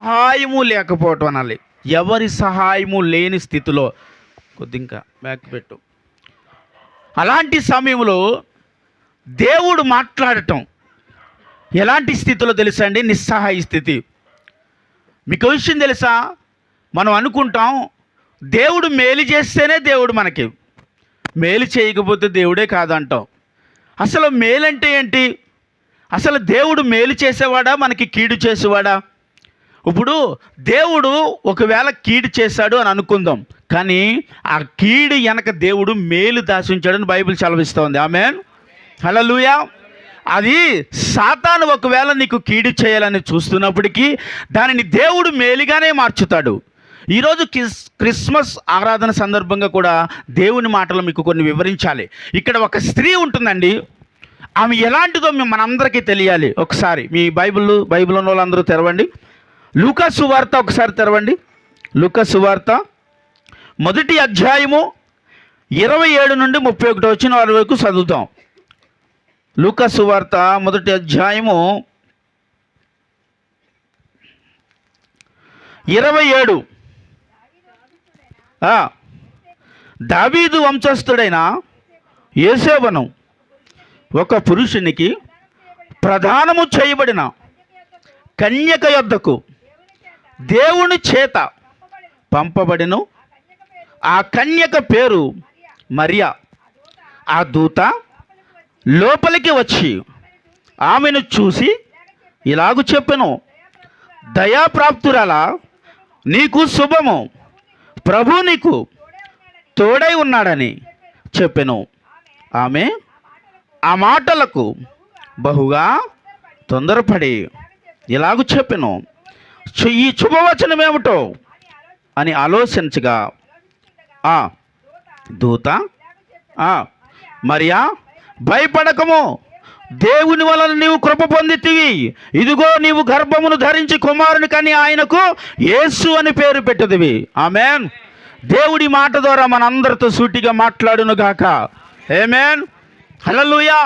సహాయము లేకపోవటం అనాలి. ఎవరి సహాయము లేని స్థితిలో, కొద్ది ఇంకా బ్యాక్ పెట్టు, అలాంటి సమయంలో దేవుడు మాట్లాడటం ఎలాంటి స్థితిలో తెలుసా అండి? నిస్సహాయ స్థితి. మీకు విషయం తెలుసా? మనం అనుకుంటాం దేవుడు మేలు చేస్తేనే దేవుడు మనకి, మేలు చేయకపోతే దేవుడే కాదంటాం. అసలు మేలంటే ఏంటి? అసలు దేవుడు మేలు చేసేవాడా, మనకి కీడు చేసేవాడా? ఇప్పుడు దేవుడు ఒకవేళ కీడు చేశాడు అని అనుకుందాం, కానీ ఆ కీడు వెనక దేవుడు మేలు దాచించాడని బైబిల్ సెలవిస్తోంది. ఆమేన్, హల్లెలూయా. అది సాతాను ఒకవేళ నీకు కీడు చేయాలని చూస్తున్నప్పటికీ దానిని దేవుడు మేలుగానే మార్చుతాడు. ఈరోజు క్రిస్మస్ ఆరాధన సందర్భంగా కూడా దేవుని మాటలు మీకు కొన్ని వివరించాలి. ఇక్కడ ఒక స్త్రీ ఉంటుందండి, ఆమె ఎలాంటిదో మనందరికీ తెలియాలి. ఒకసారి మీ బైబిల్ ఉన్న వాళ్ళందరూ తెరవండి. లూకా సువార్త ఒకసారి తెరవండి. లూకా సువార్త 1వ అధ్యాయము 27 నుండి 31 వచ్చిన వరకు చదువుతాం. లూకా సువార్త 1వ అధ్యాయము 27. దావీదు వంశస్థుడైన యోసేపును ఒక పురుషునికి ప్రదానము చేయబడిన కన్యక యొద్దకు దేవుని చేత పంపబడిను. ఆ కన్యక పేరు మరియా. ఆ దూత లోపలికి వచ్చి ఆమెను చూసి ఇలాగు చెప్పెను, దయాప్రాప్తురాలా, నీకు శుభము, ప్రభు నీకు తోడై ఉన్నాడని చెప్పెను. ఆమె ఆ మాటలకు బహుగా తొందరపడి ఇలాగు చెప్పెను, ఈ శుభవచనం ఏమిటో అని ఆలోచించగా ఆ దూత మరియా, భయపడకము, దేవుని వలన నీవు కృప పొందితివి. ఇదిగో నీవు గర్భమును ధరించి కుమారుని కని ఆయనకు యేసు అని పేరు పెట్టదివి. ఆమేన్. దేవుడి మాట ద్వారా మనందరితో సూటిగా మాట్లాడును గాక. ఆమేన్, హల్లెలూయా.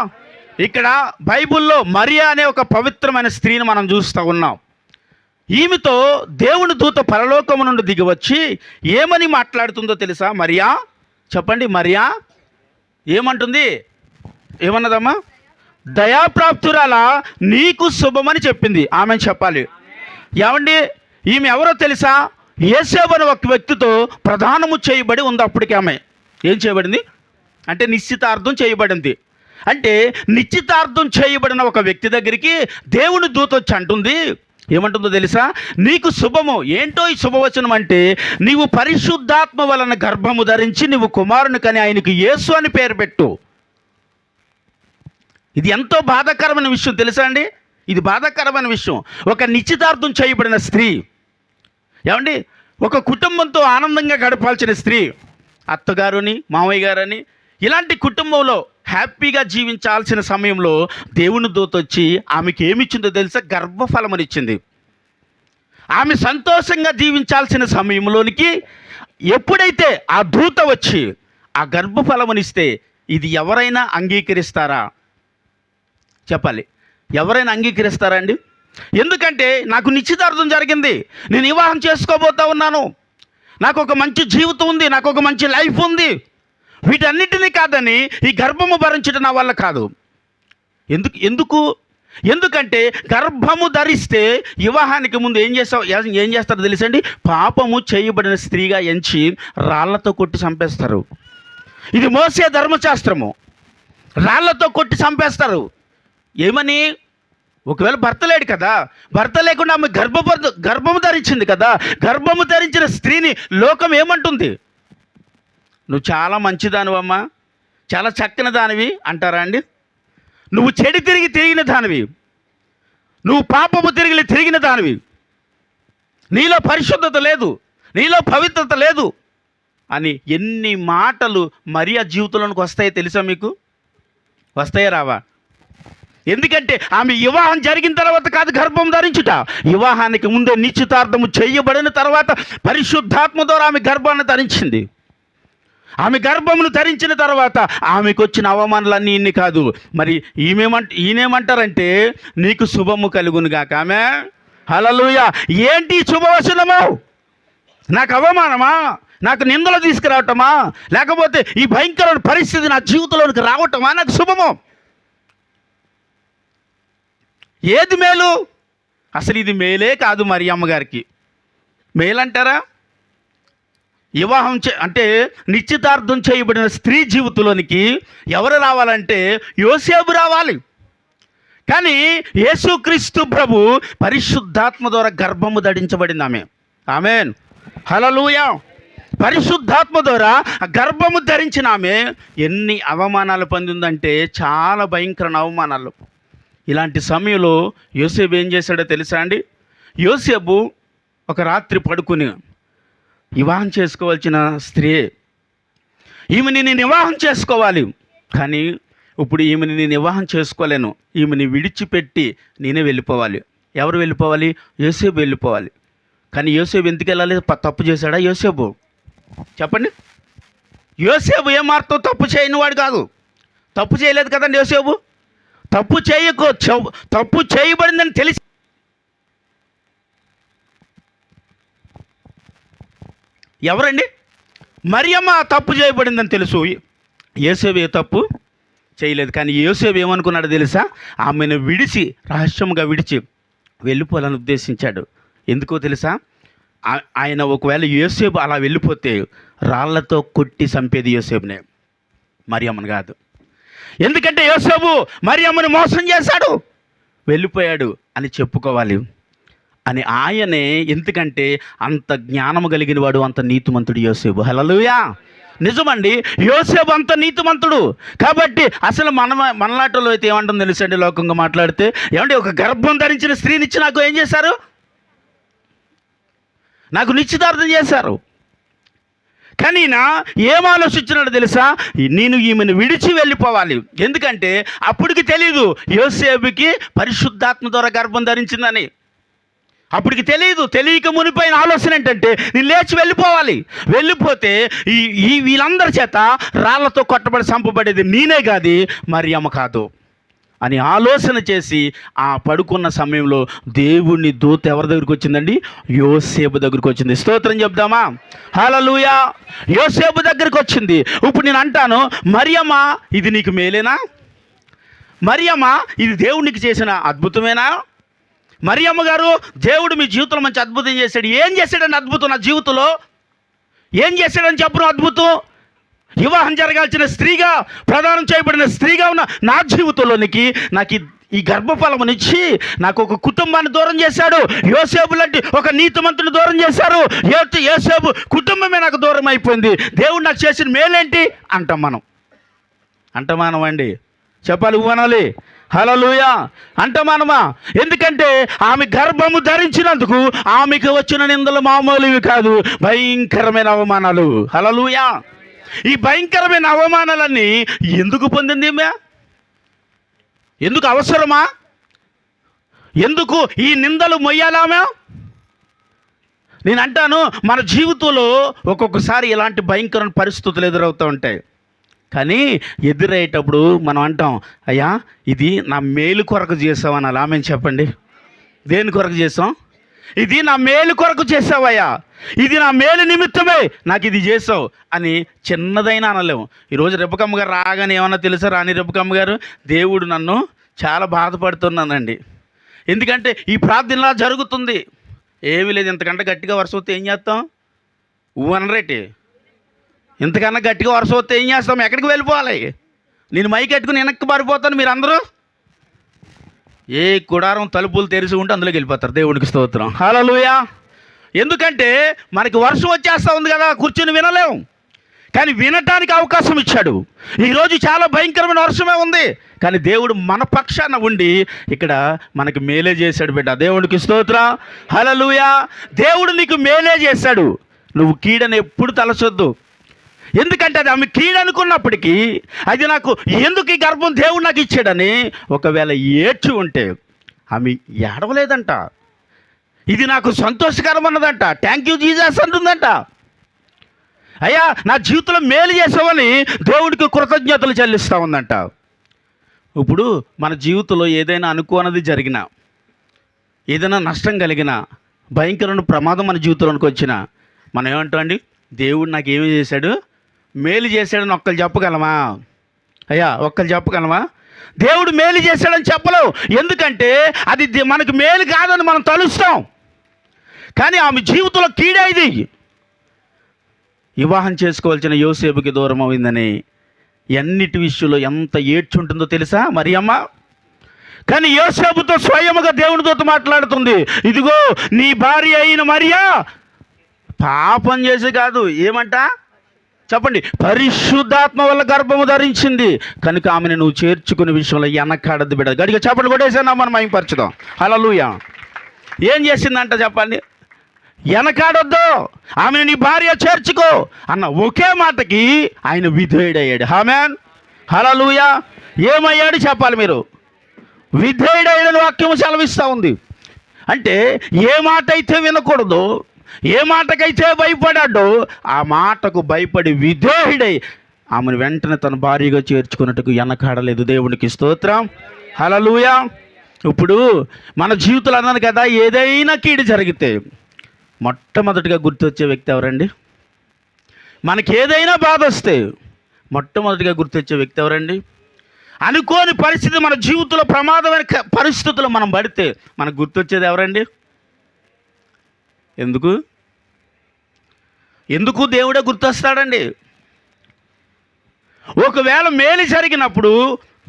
ఇక్కడ బైబిల్లో మరియా అనే ఒక పవిత్రమైన స్త్రీని మనం చూస్తూ ఉన్నాం. ఈమెతో దేవుని దూత పరలోకము నుండి దిగివచ్చి ఏమని మాట్లాడుతుందో తెలుసా? మరియా, చెప్పండి, మరియా ఏమంటుంది? ఏమన్నదమ్మా? దయాప్రాప్తురాలా, నీకు శుభమని చెప్పింది. ఆమె చెప్పాలి. ఏమండి, ఈమె ఎవరో తెలుసా? యేసేపు అనే ఒక వ్యక్తితో ప్రదానము చేయబడి ఉంది. అప్పటికి ఆమె ఏం చేయబడింది అంటే నిశ్చితార్థం చేయబడింది. అంటే నిశ్చితార్థం చేయబడిన ఒక వ్యక్తి దగ్గరికి దేవుని దూత వచ్చి అంటుంది, ఏమంటుందో తెలుసా? నీకు శుభము. ఏంటో ఈ శుభవచనం అంటే, నీవు పరిశుద్ధాత్మ వలన గర్భము ధరించి నీవు కుమారుని కని ఆయనకు యేసు అని పేరు పెట్టు. ఇది ఎంతో బాధాకరమైన విషయం తెలుసా అండి? ఇది బాధాకరమైన విషయం. ఒక నిశ్చితార్థం చేయబడిన స్త్రీ, ఏమండి, ఒక కుటుంబంతో ఆనందంగా గడపాల్సిన స్త్రీ, అత్తగారుని మామయ్య గారని ఇలాంటి కుటుంబంలో హ్యాపీగా జీవించాల్సిన సమయంలో దేవుని దూత వచ్చి ఆమెకి ఏమిచ్చిందో తెలుసా? గర్భఫలమనిచ్చింది. ఆమె సంతోషంగా జీవించాల్సిన సమయంలోనికి ఎప్పుడైతే ఆ దూత వచ్చి ఆ గర్భఫలమనిస్తే ఇది ఎవరైనా అంగీకరిస్తారా? చెప్పాలి, ఎవరైనా అంగీకరిస్తారా అండి? ఎందుకంటే నాకు నిశ్చితార్థం జరిగింది, నేను వివాహం చేసుకోబోతా ఉన్నాను, నాకు ఒక మంచి జీవితం ఉంది, నాకు ఒక మంచి లైఫ్ ఉంది, వీటన్నిటినీ కాదని ఈ గర్భము భరించడం నా వల్ల కాదు. ఎందుకంటే గర్భము ధరిస్తే వివాహానికి ముందు ఏం చేస్తారో తెలుసండి? పాపము చేయబడిన స్త్రీగా ఎంచి రాళ్లతో కొట్టి చంపేస్తారు. ఇది మోసే ధర్మశాస్త్రము. రాళ్లతో కొట్టి చంపేస్తారు. ఏమని? ఒకవేళ భర్త లేడు కదా, భర్త లేకుండా ఆమె గర్భము ధరించింది కదా, గర్భము ధరించిన స్త్రీని లోకం ఏమంటుంది? నువ్వు చాలా మంచిదానివమ్మా, చాలా చక్కని దానివి అంటారా అండి? నువ్వు చెడు తిరిగిన దానివి, నువ్వు పాపము తిరిగిన దానివి, నీలో పరిశుద్ధత లేదు, నీలో పవిత్రత లేదు అని ఎన్ని మాటలు మరియా జీవితంలోనికి వస్తాయో తెలుసా మీకు? వస్తాయా రావా? ఎందుకంటే ఆమె వివాహం జరిగిన తర్వాత కాదు గర్భం ధరించుట, వివాహానికి ముందే నిశ్చితార్థము చేయబడిన తర్వాత పరిశుద్ధాత్మ ద్వారా ఆమె గర్భాన్ని ధరించింది. ఆమె గర్భమును ధరించిన తర్వాత ఆమెకు వచ్చిన అవమానాలన్నీ ఇన్ని కాదు. మరి ఈయనేమంటారంటే నీకు శుభము కలుగును గాక. ఆమె హల్లెలూయా. ఏంటి ఈ శుభవచనము? నాకు అవమానమా, నాకు నిందలు తీసుకురావటమా, లేకపోతే ఈ భయంకరమైన పరిస్థితి నా జీవితంలోనికి రావటమా నాకు శుభము? ఏది మేలు? అసలు ఇది మేలే కాదు. మరియమ్మ గారికి మేలంటారా? వివాహం అంటే నిశ్చితార్థం చేయబడిన స్త్రీ జీవితంలోనికి ఎవరు రావాలంటే యోసేపు రావాలి. కానీ యేసుక్రీస్తు ప్రభు పరిశుద్ధాత్మ ద్వారా గర్భము ధరించబడింది ఆమె. ఆమేన్, హల్లెలూయా. పరిశుద్ధాత్మ ద్వారా గర్భము ధరించిన ఆమె ఎన్ని అవమానాలు పొందిందంటే చాలా భయంకరమైన అవమానాలు. ఇలాంటి సమయంలో యోసేపు ఏం చేశాడో తెలుసా అండి? యోసేపు ఒక రాత్రి పడుకుని, వివాహం చేసుకోవాల్సిన స్త్రీ, ఈమెని నేను వివాహం చేసుకోవాలి, కానీ ఇప్పుడు ఈమెని నేను వివాహం చేసుకోలేను, ఈమెని విడిచిపెట్టి నేనే వెళ్ళిపోవాలి. ఎవరు వెళ్ళిపోవాలి? యోసేపు వెళ్ళిపోవాలి. కానీ యోసేపు ఎందుకు వెళ్ళాలి? తప్పు చేశాడా యోసేపు? చెప్పండి. యోసేపు ఏమాత్రం తప్పు చేయని వాడు కాదు. తప్పు చేయలేదు కదండి యోసేపు. తప్పు చేయబడిందని తెలిసి ఎవరండి? మరియమ్మ తప్పు చేయబడిందని తెలుసు. యోసేపు ఏ తప్పు చేయలేదు. కానీ యోసేపు ఏమనుకున్నాడు తెలుసా? ఆమెను విడిచి, రహస్యంగా విడిచి వెళ్ళిపోవాలని ఉద్దేశించాడు. ఎందుకో తెలుసా? ఆయన ఒకవేళ యోసేపు అలా వెళ్ళిపోతే రాళ్లతో కొట్టి చంపేది యోసేపునే, మరియమ్మను కాదు. ఎందుకంటే యోసేపు మరియమ్మను మోసం చేశాడు, వెళ్ళిపోయాడు అని చెప్పుకోవాలి అని ఆయనే. ఎందుకంటే అంత జ్ఞానము కలిగిన వాడు, అంత నీతిమంతుడు యోసేపు. హల్లెలూయా. నిజమండి, యోసేపు అంత నీతిమంతుడు. కాబట్టి అసలు మనలాటలో అయితే ఏమంటుందో తెలుసండి, లోకంగా మాట్లాడితే ఏమంటే ఒక గర్భం ధరించిన స్త్రీనిచ్చి నాకు ఏం చేశారు? నాకు నిశ్చితార్థం చేశారు. కానీ ఏం ఆలోచించినాడు తెలుసా? నేను ఈమెను విడిచి వెళ్ళిపోవాలి. ఎందుకంటే అప్పటికి తెలీదు యోసేపుకి పరిశుద్ధాత్మ ద్వారా గర్భం ధరించిందని. అప్పటికి తెలియక మునిపోయిన ఆలోచన ఏంటంటే నేను లేచి వెళ్ళిపోవాలి. వెళ్ళిపోతే వీళ్ళందరి చేత రాళ్లతో కొట్టబడి చంపబడేది నేనే కాదు, మరియమ్మ కాదు అని ఆలోచన చేసి ఆ పడుకున్న సమయంలో దేవుని దూత ఎవరి దగ్గరికి వచ్చిందండి? యోసేపు దగ్గరికి వచ్చింది. స్తోత్రం చెప్దామా? హల్లెలూయా. యోసేపు దగ్గరికి వచ్చింది. ఇప్పుడు నేను అంటాను, మరియమ్మ ఇది నీకు మేలేనా? మరియమ్మ ఇది దేవునికి చేసిన అద్భుతమేనా? మరియమ్మ గారు, దేవుడు మీ జీవితంలో మంచి అద్భుతం చేశాడు. ఏం చేశాడని అద్భుతం? నా జీవితంలో ఏం చేశాడని చెప్పను అద్భుతం? వివాహం జరగాల్సిన స్త్రీగా, ప్రదానం చేయబడిన స్త్రీగా ఉన్న నా జీవితంలోనికి నాకు ఈ గర్భఫలమునిచ్చి నాకు ఒక కుటుంబాన్ని దూరం చేశాడు. యోసేపు లాంటి ఒక నీతిమంతుని దూరం చేశారు. యోసేపు కుటుంబమే నాకు దూరం అయిపోయింది. దేవుడు నాకు చేసిన మేలేంటి అంటమానం అండి. చెప్పాలి, ఊనాలి. హల్లెలూయా. అంటమానమా? ఎందుకంటే ఆమె గర్భము ధరించినందుకు ఆమెకు వచ్చిన నిందలు మామూలువి కాదు, భయంకరమైన అవమానాలు. హల్లెలూయా. ఈ భయంకరమైన అవమానాలన్నీ ఎందుకు పొందింది? ఎందుకు అవసరమా? ఎందుకు ఈ నిందలు మొయ్యాలామా? నేను అంటాను, మన జీవితంలో ఒక్కొక్కసారి ఇలాంటి భయంకరమైన పరిస్థితులు ఎదురవుతూ ఉంటాయి. కానీ ఎదురయ్యేటప్పుడు మనం అంటాం, అయ్యా ఇది నా మేలు కొరకు చేసావని. అలా ఆమెను చెప్పండి. దేని కొరకు చేసాం? ఇది నా మేలు కొరకు చేసావయ్యా, ఇది నా మేలు నిమిత్తమే నాకు ఇది చేసావు అని చిన్నదైనా అనలేము. ఈరోజు రెబ్బకమ్మ గారు రాగానే ఏమన్నా తెలుసా? రాని రెబ్బకమ్మ గారు, దేవుడు నన్ను చాలా బాధపడుతున్నానండి. ఎందుకంటే ఈ ప్రార్థనలా జరుగుతుంది. ఏమీ లేదు, ఇంతకంటే గట్టిగా వర్షం వస్తే ఏం చేస్తాం? అనరేటి. ఇంతకన్నా గట్టిగా వర్షం వస్తే ఏం చేస్తాం? ఎక్కడికి వెళ్ళిపోవాలి? నేను మైక్ ఎట్టుకుని వెనక్కి పారిపోతాను. మీరు అందరూ ఏ గుడారం తలుపులు తెరిచి ఉంటే అందులోకి వెళ్ళిపోతారు. దేవునికి స్తోత్రం. హల్లెలూయా. ఎందుకంటే మనకి వర్షం వచ్చేస్తూ ఉంది కదా, కూర్చొని వినలేము. కానీ వినటానికి అవకాశం ఇచ్చాడు. ఈరోజు చాలా భయంకరమైన వర్షమే ఉంది, కానీ దేవుడు మన పక్షాన ఉండి ఇక్కడ మనకి మేలే చేశాడు బిడ్డ. దేవునికి స్తోత్రం. హల్లెలూయా. దేవుడు నీకు మేలే చేశాడు. నువ్వు కీడని ఎప్పుడు తలచొద్దు. ఎందుకంటే అది ఆమె కీడనుకున్నప్పటికీ అది నాకు ఎందుకు ఈ గర్భం దేవుడు నాకు ఇచ్చాడని ఒకవేళ ఏడ్చి ఉంటే ఆమె ఏడవలేదంట. ఇది నాకు సంతోషకరం అన్నదంట. థ్యాంక్ యూ జీసస్ అంటుందంట. అయ్యా నా జీవితంలో మేలు చేసావని దేవుడికి కృతజ్ఞతలు చెల్లిస్తూ ఉందంట. ఇప్పుడు మన జీవితంలో ఏదైనా అనుకోనది జరిగినా, ఏదైనా నష్టం కలిగిన భయంకరమైన ప్రమాదం మన జీవితంలోకి వచ్చినా మనం ఏమంటామండి? దేవుడు నాకు ఏమి చేశాడు, మేలు చేశాడని ఒక్కరు చెప్పగలమా? అయ్యా ఒక్కరు చెప్పగలమా? దేవుడు మేలు చేశాడని చెప్పలేవు. ఎందుకంటే అది మనకు మేలు కాదని మనం తలుస్తాం. కానీ ఆమె జీవితంలో కీడే ఇది. వివాహం చేసుకోవాల్సిన యోసేపుకి దూరం అయిందని ఎన్నిటి విషయంలో ఎంత ఏడ్చుంటుందో తెలుసా మరియమ్మ? కానీ యోసేపుతో స్వయముగా దేవునితో మాట్లాడుతుంది, ఇదిగో నీ భార్య అయిన మరియా పాపం చేసి కాదు, ఏమంట చెప్పండి, పరిశుద్ధాత్మ వల్ల గర్భము ధరించింది కనుక ఆమెను నువ్వు చేర్చుకునే విషయంలో వెనకాడద్దు బిడ్డ. గడిగా చెప్పండి కొట్టేసాను, మనం మహిమపరచుదాం. హల్లెలూయా. ఏం చేసిందంట చెప్పండి? వెనకాడొద్దు, ఆమెను నీ భార్య చేర్చుకో అన్న ఒకే మాటకి ఆయన విధేయుడయ్యాడు. ఆమేన్, హల్లెలూయా. ఏమయ్యాడు చెప్పాలి మీరు? విధేయుడైన వాక్యం సెలవిస్తూ ఉంది. అంటే ఏ మాట అయితే వినకూడదు, ఏ మాటకైతే భయపడాడో ఆ మాటకు భయపడి విధేయుడై ఆమెను వెంటనే తన భార్యగా చేర్చుకున్నట్టుకు వెనకాడలేదు. దేవునికి స్తోత్రం, హల్లెలూయా. ఇప్పుడు మన జీవితంలో అన్నాను కదా, ఏదైనా కీడు జరిగితే మొట్టమొదటిగా గుర్తొచ్చే వ్యక్తి ఎవరండి? మనకి ఏదైనా బాధ వస్తే మొట్టమొదటిగా గుర్తొచ్చే వ్యక్తి ఎవరండి? అనుకోని పరిస్థితి మన జీవితంలో ప్రమాదమైన పరిస్థితులు మనం పడితే మనకు గుర్తొచ్చేది ఎవరండి? ఎందుకు దేవుడే గుర్తొస్తాడండి. ఒకవేళ మేలు జరిగినప్పుడు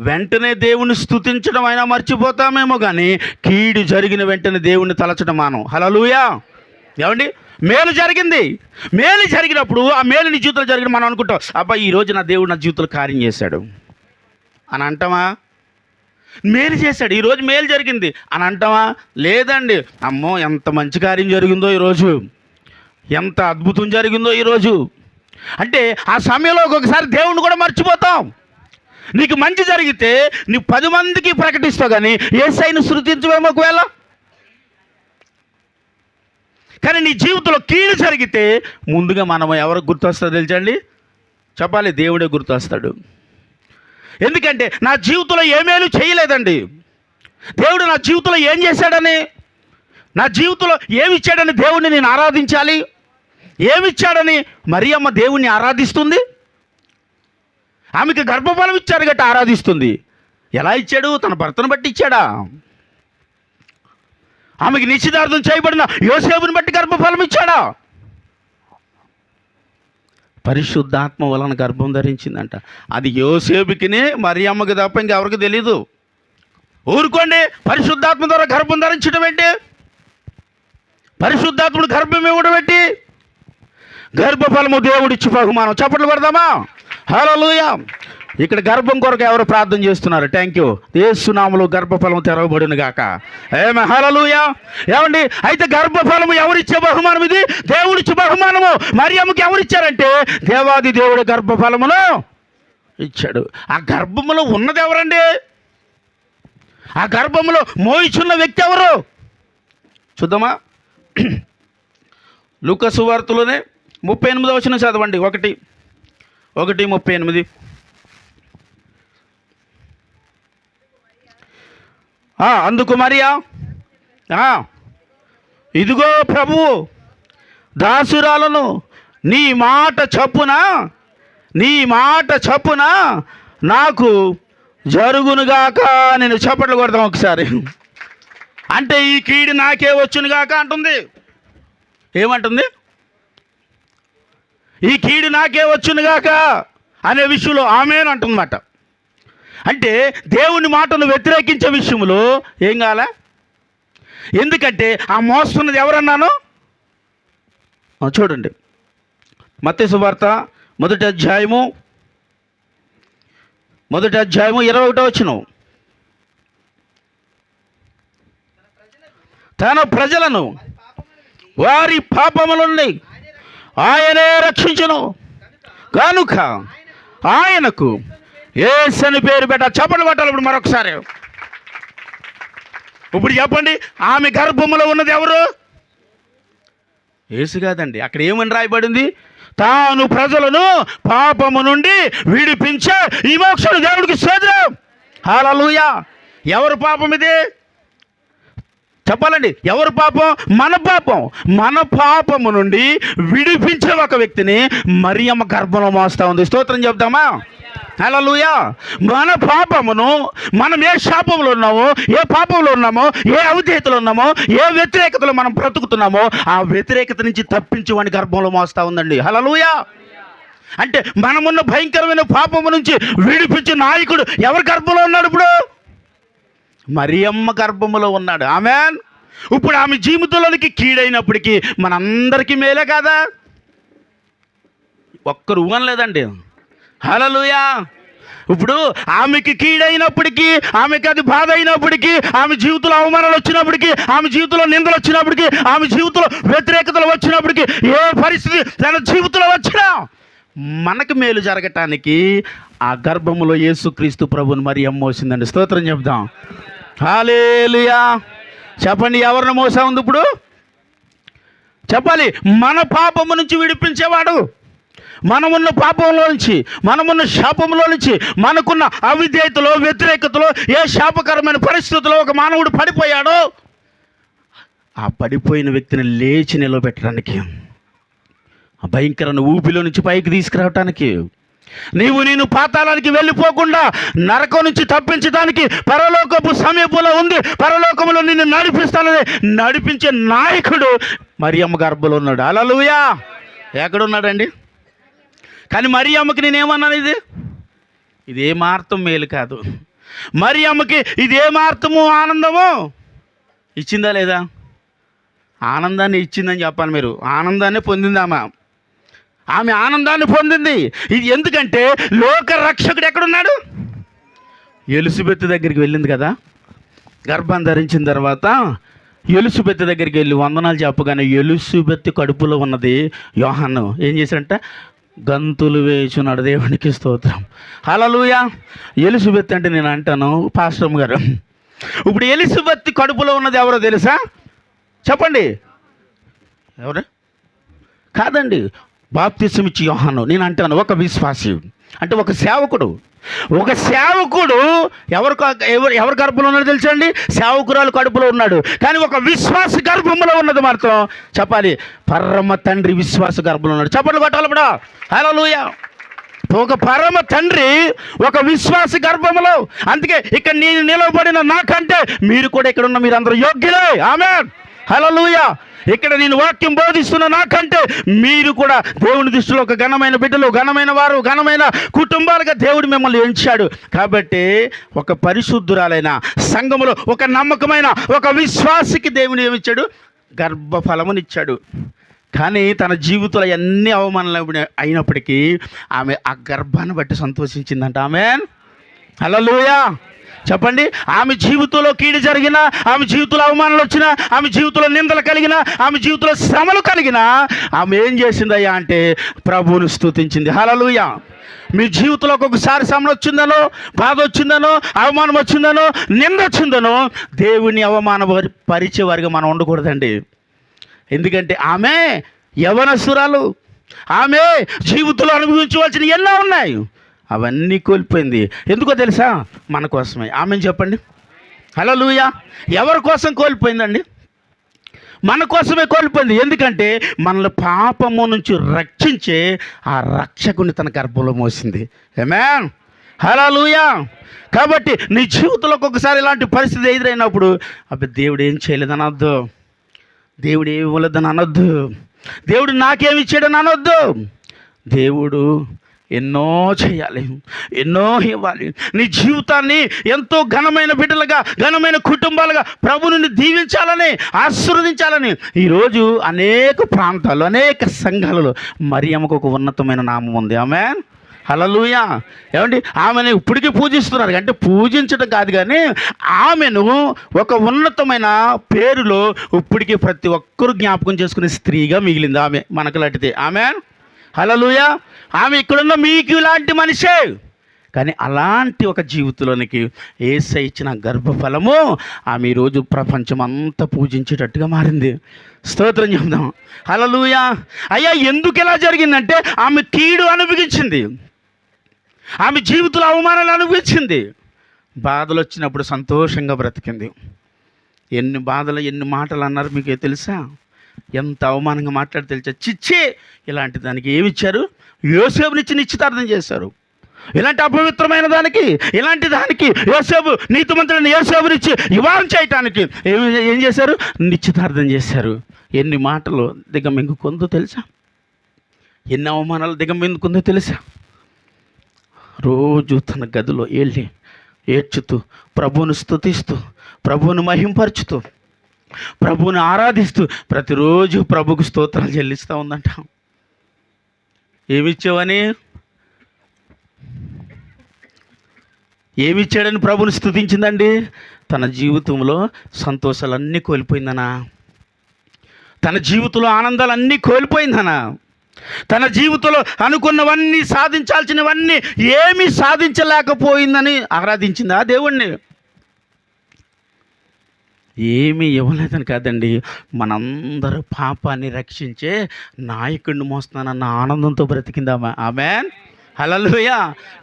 వెంటనే దేవుణ్ణి స్తుతించడం అయినా మర్చిపోతామేమో, కానీ కీడు జరిగిన వెంటనే దేవుణ్ణి తలచడం మానం. హల్లెలూయా. ఏమండి, మేలు జరిగినప్పుడు ఆ మేలు నీ జీవితంలో జరిగిన మనం అనుకుంటాం, అబ్బా ఈరోజు నా దేవుడు నా జీవితంలో కార్యం చేశాడు అని అంటామా? మేలు చేశాడు, ఈరోజు మేలు జరిగింది అని అంటామా? లేదండి, అమ్మో ఎంత మంచి కార్యం జరిగిందో ఈరోజు, ఎంత అద్భుతం జరిగిందో ఈరోజు అంటే ఆ సమయంలో ఒక్కొక్కసారి దేవుణ్ణి కూడా మర్చిపోతాం. నీకు మంచి జరిగితే నీవు 10 మందికి ప్రకటిస్తావు, కానీ యేసయ్యను స్తుతించవేమో ఒకవేళ. కానీ నీ జీవితంలో కీడు జరిగితే ముందుగా మనం ఎవరికి గుర్తొస్తుందో తెలుసండి? చెప్పాలి, దేవుడే గుర్తొస్తాడు. ఎందుకంటే నా జీవితంలో ఏమేలు చేయలేదండి, దేవుడు నా జీవితంలో ఏం చేశాడని, నా జీవితంలో ఏమిచ్చాడని దేవుడిని నేను ఆరాధించాలి. ఏమిచ్చాడని మరియమ్మ దేవుణ్ణి ఆరాధిస్తుంది. ఆమెకి గర్భఫలం ఇచ్చాడు గట్టి ఆరాధిస్తుంది. ఎలా ఇచ్చాడు? తన భర్తను బట్టి ఇచ్చాడా? ఆమెకి నిశ్చితార్థం చేయబడిన యోసేపుని బట్టి గర్భఫలం ఇచ్చాడా? పరిశుద్ధాత్మ వలన గర్భం ధరించిందంట. అది యోసేపుకినే మరియమ్మకి తప్ప ఇంకెవరికి తెలీదు. ఊరుకోండి, పరిశుద్ధాత్మ ద్వారా గర్భం ధరించడం ఏంటి? పరిశుద్ధాత్ముడు గర్భం ఇవ్వడం ఏంటి? గర్భఫలము దేవుడిచ్చి బహుమానం. చప్పట్లు కొడదామా? హల్లెలూయా. ఇక్కడ గర్భం కొరకు ఎవరు ప్రార్థన చేస్తున్నారు? Thank you. యేసు నామములో గర్భఫలం తెరవబడును గాక. ఆమేన్, హల్లెలూయా. ఏమండి, అయితే గర్భఫలము ఎవరిచ్చే బహుమానం? ఇది దేవుడిచ్చే బహుమానము. మరియమ్మకి ఎవరిచ్చారంటే దేవాది దేవుడు గర్భఫలమును ఇచ్చాడు. ఆ గర్భములో ఉన్నది ఎవరండి? ఆ గర్భములో మోయిచున్న వ్యక్తి ఎవరు? చూద్దామా? లూకా సువార్తలోనే 38వ వచనం చదవండి. 1:38. అందుకు మరియా, ఇదిగో ప్రభువు దాసురాలను నీ మాట చప్పున నాకు జరుగునుగాక. నేను చప్పట్లు కొడతాం ఒకసారి. అంటే ఈ కీడు నాకే వచ్చునుగాక అంటుంది. ఏమంటుంది? ఈ కీడు నాకే వచ్చునుగాక అనే విషయంలో ఆమేన్ అంటుందన్నమాట. అంటే దేవుని మాటను వ్యతిరేకించే విషయంలో ఏం కావాలా? ఎందుకంటే ఆ మోస్తున్నది ఎవరన్నాను చూడండి. మత్తయి సువార్త 1వ అధ్యాయము 21వ వచనం. తన ప్రజలను వారి పాపముల నుండి ఆయనే రక్షించును కనుక ఆయనకు యేసు అని పేరు పెట్ట. చప్పట్లు కొట్టాలి ఇప్పుడు మరొకసారి. ఇప్పుడు చెప్పండి, ఆమె గర్భములో ఉన్నది ఎవరు? యేసు కాదండి. అక్కడ ఏమని రాయబడింది? తాను ప్రజలను పాపము నుండి విడిపించే ఈ మోక్షుడు దేవుడికి స్తోత్రం. హల్లెలూయా. ఎవరు పాపం ఇది? చెప్పాలండి, ఎవరి పాపం? మన పాపం. మన పాపము నుండి విడిపించే ఒక వ్యక్తిని మరియమ్మ గర్భంలో మోస్తా ఉంది. స్తోత్రం చెప్తామా? హల్లెలూయా. మన పాపమును, మనం ఏ శాపంలో ఉన్నామో, ఏ పాపంలో ఉన్నామో, ఏ అవిధేయతలో ఉన్నామో, ఏ వ్యతిరేకతలో మనం బ్రతుకుతున్నామో ఆ వ్యతిరేకత నుంచి తప్పించి వాని గర్భంలో మోస్తా ఉందండి. హల్లెలూయా. అంటే మనమున్న భయంకరమైన పాపము నుంచి విడిపించే నాయకుడు ఎవరి గర్భంలో ఉన్నాడు? ఇప్పుడు మరియమ్మ గర్భములో ఉన్నాడు. ఆమేన్. ఇప్పుడు ఆమె జీవితంలోనికి కీడైనప్పటికీ మనందరికీ మేలే కాదా? ఒక్కరు ఊగనలేదండి. హల్లెలూయా. ఇప్పుడు ఆమెకి కీడైనప్పటికీ, ఆమెకి అది బాధ అయినప్పటికీ, ఆమె జీవితంలో అవమానాలు వచ్చినప్పటికీ, ఆమె జీవితంలో నిందలు వచ్చినప్పటికీ, ఆమె జీవితంలో వ్యతిరేకతలు వచ్చినప్పటికీ, ఏ పరిస్థితి తన జీవితంలో వచ్చినా మనకు మేలు జరగటానికి ఆ గర్భములో యేసుక్రీస్తు ప్రభుని మరియమ్మ మోసిందండి. స్తోత్రం చెప్దాం. హల్లెలూయా. చెప్పండి, ఎవరిని మోసా ఉంది ఇప్పుడు? చెప్పాలి, మన పాపము నుంచి విడిపించేవాడు. మనమున్న పాపంలో నుంచి, మనమున్న శాపంలో నుంచి, మనకున్న అవిధేయతలో, వ్యతిరేకతలో, ఏ శాపకరమైన పరిస్థితుల్లో ఒక మానవుడు పడిపోయాడో ఆ పడిపోయిన వ్యక్తిని లేచి నిలబెట్టడానికి, ఆ భయంకరమైన ఊపిలో నుంచి పైకి తీసుకురావటానికి, నేను పాతాళానికి వెళ్ళిపోకుండా నరకం నుంచి తప్పించడానికి పరలోకపు సమీపంలో ఉంది, పరలోకంలో నిన్ను నడిపిస్తానని నడిపించే నాయకుడు మరియమ్మ గర్భంలో ఉన్నాడు. హల్లెలూయా. ఎక్కడున్నాడండి? కానీ మరియమ్మకి నేనేమన్నాను, ఇది ఏమార్థం మేలు కాదు. మరియమ్మకి ఇది ఏమార్థము ఆనందము ఇచ్చిందా లేదా? ఆనందాన్ని ఇచ్చిందని చెప్పాలి మీరు. ఆనందాన్ని పొందింది ఆమె ఆనందాన్ని పొందింది. ఇది ఎందుకంటే లోక రక్షకుడు ఎక్కడున్నాడు? ఎలిజబెత్ దగ్గరికి వెళ్ళింది కదా. గర్భం ధరించిన తర్వాత ఎలిజబెత్ దగ్గరికి వెళ్ళి వందనాలు చెప్పగానే ఎలిజబెత్ కడుపులో ఉన్నది యోహాను ఏం చేశాడంట? గంతులు వేచున్నాడు. దేవునికి స్తోత్రం. హల్లెలూయా. ఎలిజబెత్ అంటే నేను అంటాను పాస్టర్ గారు, ఇప్పుడు ఎలిజబెత్ కడుపులో ఉన్నది ఎవరో తెలుసా? చెప్పండి, ఎవరు? కాదండి, బాప్తిసం ఇచ్చి యోహాను. నేను అంటాను ఒక విశ్వాసి, అంటే ఒక సేవకుడు. ఒక సేవకుడు ఎవరు గర్భంలో ఉన్నాడు తెలుసండి? సేవకురాలు కడుపులో ఉన్నాడు. కానీ ఒక విశ్వాస గర్భంలో ఉన్నది మాత్రం చెప్పాలి, పరమ తండ్రి విశ్వాస గర్భంలో ఉన్నాడు. చెప్పండి కొట్టాలి ఇప్పుడు. హల్లెలూయా. ఒక పరమ తండ్రి ఒక విశ్వాస గర్భంలో. అందుకే ఇక్కడ నేను నిలవబడిన నాకంటే మీరు కూడా ఇక్కడ ఉన్న మీరందరూ యోగ్యులే. ఆమేన్. హల్లెలూయా. ఇక్కడ నేను వాక్యం బోధిస్తున్న నాకంటే మీరు కూడా దేవుని దృష్టిలో ఒక ఘనమైన బిడ్డలు, ఘనమైన వారు, ఘనమైన కుటుంబాలుగా దేవుడు మిమ్మల్ని ఎంచాడు. కాబట్టి ఒక పరిశుద్ధురాలైన సంఘములో ఒక నమ్మకమైన ఒక విశ్వాసికి దేవుని ఏమిచ్చాడు? గర్భఫలమునిచ్చాడు. కానీ తన జీవితంలో ఎన్ని అవమానాలు అయినప్పటికీ ఆమె ఆ గర్భాన్ని బట్టి సంతోషించిందంట. ఆమేన్. హల్లెలూయా. చెప్పండి, ఆమె జీవితంలో కీడు జరిగినా, ఆమె జీవితంలో అవమానాలు వచ్చినా, ఆమె జీవితంలో నిందలు కలిగినా, ఆమె జీవితంలో శ్రమలు కలిగినా ఆమె ఏం చేసిందయ్యా అంటే ప్రభువుని స్తుతించింది. హల్లెలూయా. మీ జీవితంలో ఒక్కొక్కసారి శ్రమ వచ్చిందనో, బాధ వచ్చిందనో, అవమానం వచ్చిందనో, నింద వచ్చిందనో దేవుని అవమానపరిచేవారిగా మనం ఉండకూడదండి. ఎందుకంటే ఆమె యవనస్తురాలు, ఆమె జీవితంలో అనుభవించవలసిన ఎన్నో ఉన్నాయి, అవన్నీ కోల్పోయింది. ఎందుకో తెలుసా? మన కోసమే. ఆమెను చెప్పండి. హల్లెలూయా. ఎవరి కోసం కోల్పోయిందండి? మన కోసమే కోల్పోయింది. ఎందుకంటే మనల్ని పాపము నుంచి రక్షించే ఆ రక్షకుని తన గర్భంలో మోసింది. ఆమేన్. హల్లెలూయా. కాబట్టి నీ జీవితంలో ఒక్కొక్కసారి ఇలాంటి పరిస్థితి ఎదురైనప్పుడు అబ్బే దేవుడు ఏం చేయలేదని అనొద్దు, దేవుడు ఏమి ఇవ్వలేదని అనొద్దు, దేవుడు నాకేమి ఇచ్చాడని అనొద్దు. దేవుడు ఎన్నో చేయాలి, ఎన్నో ఇవ్వాలి. నీ జీవితాన్ని ఎంతో ఘనమైన బిడ్డలుగా, ఘనమైన కుటుంబాలుగా ప్రభువుని దీవించాలని, ఆశీర్వదించాలని ఈరోజు అనేక ప్రాంతాల్లో, అనేక సంఘాలలో మరియమ్మకు ఒక ఉన్నతమైన నామం ఉంది. ఆమేన్. హల్లెలూయా. ఏమండి, ఆమెను ఇప్పటికీ పూజిస్తున్నారు. అంటే పూజించడం కాదు, కానీ ఆమెను ఒక ఉన్నతమైన పేరులో ఇప్పటికీ ప్రతి ఒక్కరూ జ్ఞాపకం చేసుకునే స్త్రీగా మిగిలింది ఆమె మనకు లాంటిది. ఆమేన్. హల్లెలూయా. ఆమె ఇక్కడున్న మీకు ఇలాంటి మనిషే, కానీ అలాంటి ఒక జీవితంలోనికి యేసయ్య ఇచ్చిన గర్భఫలము ఆమె ఈరోజు ప్రపంచం అంతా పూజించేటట్టుగా మారింది. స్తోత్రం చెప్దాం. హల్లెలూయా. అయ్యా, ఎందుకు ఇలా జరిగిందంటే ఆమె కీడు అనుభవించింది, ఆమె జీవితంలో అవమానాలు అనుభవించింది, బాధలు వచ్చినప్పుడు సంతోషంగా బ్రతికింది. ఎన్ని బాధలు, ఎన్ని మాటలు అన్నారు మీకు తెలుసా? ఎంత అవమానంగా మాట్లాడి తెలుసా? చిచ్చే, ఇలాంటి దానికి ఏమి ఇచ్చారు? యోసేపునిచ్చి నిశ్చితార్థం చేశారు. ఇలాంటి అపవిత్రమైన దానికి, ఇలాంటి దానికి యోసేపు, నీతిమంతుడైన యోసేపునిచ్చి వివాహం చేయటానికి ఏం చేశారు? నిశ్చితార్థం చేశారు. ఎన్ని మాటలు దిగమింగుకుందో తెలుసా? ఎన్ని అవమానాలు దిగమింగుకుందో తెలుసా? రోజు తన గదిలో వెళ్ళి ఏడ్చుతూ, ప్రభువును స్తుతిస్తూ, ప్రభువును మహింపరుచుతూ, ప్రభువుని ఆరాధిస్తూ ప్రతిరోజు ప్రభుకు స్తోత్రాలు చెల్లిస్తూ ఉందంట. ఏమిచ్చావని, ఏమిచ్చాడని ప్రభువుని స్తుతించిందండి? తన జీవితంలో సంతోషాలన్నీ కోల్పోయిందనా? తన జీవితంలో ఆనందాలన్నీ కోల్పోయిందనా? తన జీవితంలో అనుకున్నవన్నీ, సాధించాల్సినవన్నీ ఏమీ సాధించలేకపోయిందని ఆరాధించిందా దేవుణ్ణి? ఏమీ ఇవ్వలేదని కాదండి, మనందరూ పాపాన్ని రక్షించే నాయకుడిని మోస్తున్నానన్న ఆనందంతో బ్రతికిందామా? ఆమేన్, హల్లెలూయా.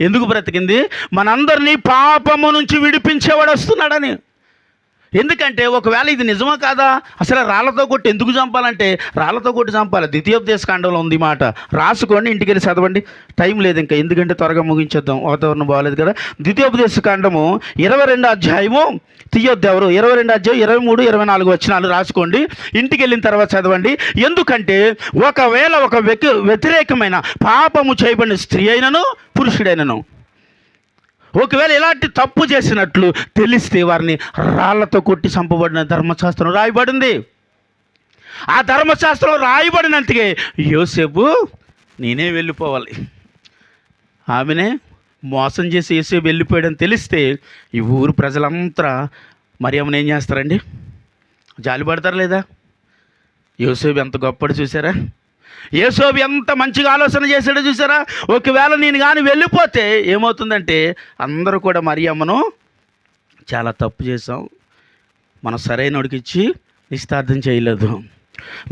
ఎందుకు బ్రతికింది? మనందరినీ పాపము నుంచి విడిపించేవాడు వస్తున్నాడని. ఎందుకంటే ఒకవేళ ఇది నిజమా కాదా? అసలు రాళ్లతో కొట్టి ఎందుకు చంపాలంటే, రాళ్లతో కొట్టి చంపాలి. ద్వితీయోపదేశ కాండంలో ఉంది మాట, రాసుకోండి, ఇంటికి వెళ్ళి చదవండి. టైం లేదు ఇంకా, ఎందుకంటే త్వరగా ముగించేద్దాం, వాతావరణం బాగలేదు కదా. ద్వితీయోపదేశ కాండము 22వ అధ్యాయము తీయొద్దు ఎవరు, 22వ అధ్యాయం 23, 24 వచనాలు రాసుకోండి, ఇంటికి వెళ్ళిన తర్వాత చదవండి. ఎందుకంటే ఒకవేళ ఒక వ్యతిరేకమైన పాపము చేయబడిన స్త్రీ అయినను పురుషుడైనను ఒకవేళ ఇలాంటి తప్పు చేసినట్లు తెలిస్తే వారిని రాళ్లతో కొట్టి చంపబడిన ధర్మశాస్త్రం రాయబడింది. ఆ ధర్మశాస్త్రం రాయబడినందుకే యోసేపు నేనే వెళ్ళిపోవాలి, ఆమెనే మోసం చేసి యోసేపు వెళ్ళిపోయాడని తెలిస్తే ఈ ఊరు ప్రజలంతా మరియమ్మని ఏం చేస్తారండి? జాలి పడతారు లేదా? యోసేపు ఎంత గొప్పడు చూసారా? యోసేపు ఎంత మంచిగా ఆలోచన చేశాడో చూసారా? ఒకవేళ నేను కానీ వెళ్ళిపోతే ఏమవుతుందంటే అందరూ కూడా మరియమ్మను చాలా తప్పు చేసాం, మనం సరైనోడికి ఇచ్చి నిశ్చితార్థం చేయలేదు,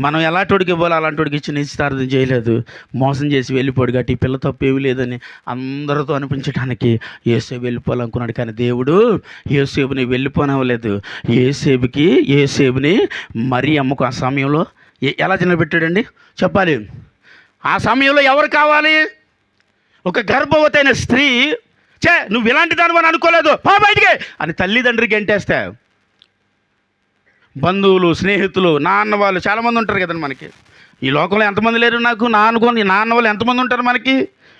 మనం ఎలాంటివాడికి ఇవ్వాలి అలాంటివాడికి ఇచ్చి నిశ్చితార్థం చేయలేదు, మోసం చేసి వెళ్ళిపోడు కాబట్టి ఈ పిల్ల తప్పు ఏమీ లేదని అందరితో అనిపించడానికి యోసేపు వెళ్ళిపోవాలనుకున్నాడు. కానీ దేవుడు యోసేపుని వెళ్ళిపోనివ్వలేదు. యోసేపుని మరియమ్మకు ఆ సమయంలో ఎలా నిలబెట్టాడండి చెప్పాలి? ఆ సమయంలో ఎవరు కావాలి? ఒక గర్భవతి అయిన స్త్రీ, నువ్వు ఇలాంటి దానివని అనుకోలేదు, పా బయటికి అని తల్లిదండ్రికి గంటేస్తే, బంధువులు, స్నేహితులు, నాన్న వాళ్ళు చాలామంది ఉంటారు కదండి మనకి. ఈ లోకంలో ఎంతమంది లేరు? నాకు నాన్న వాళ్ళు ఎంతమంది ఉంటారు మనకి?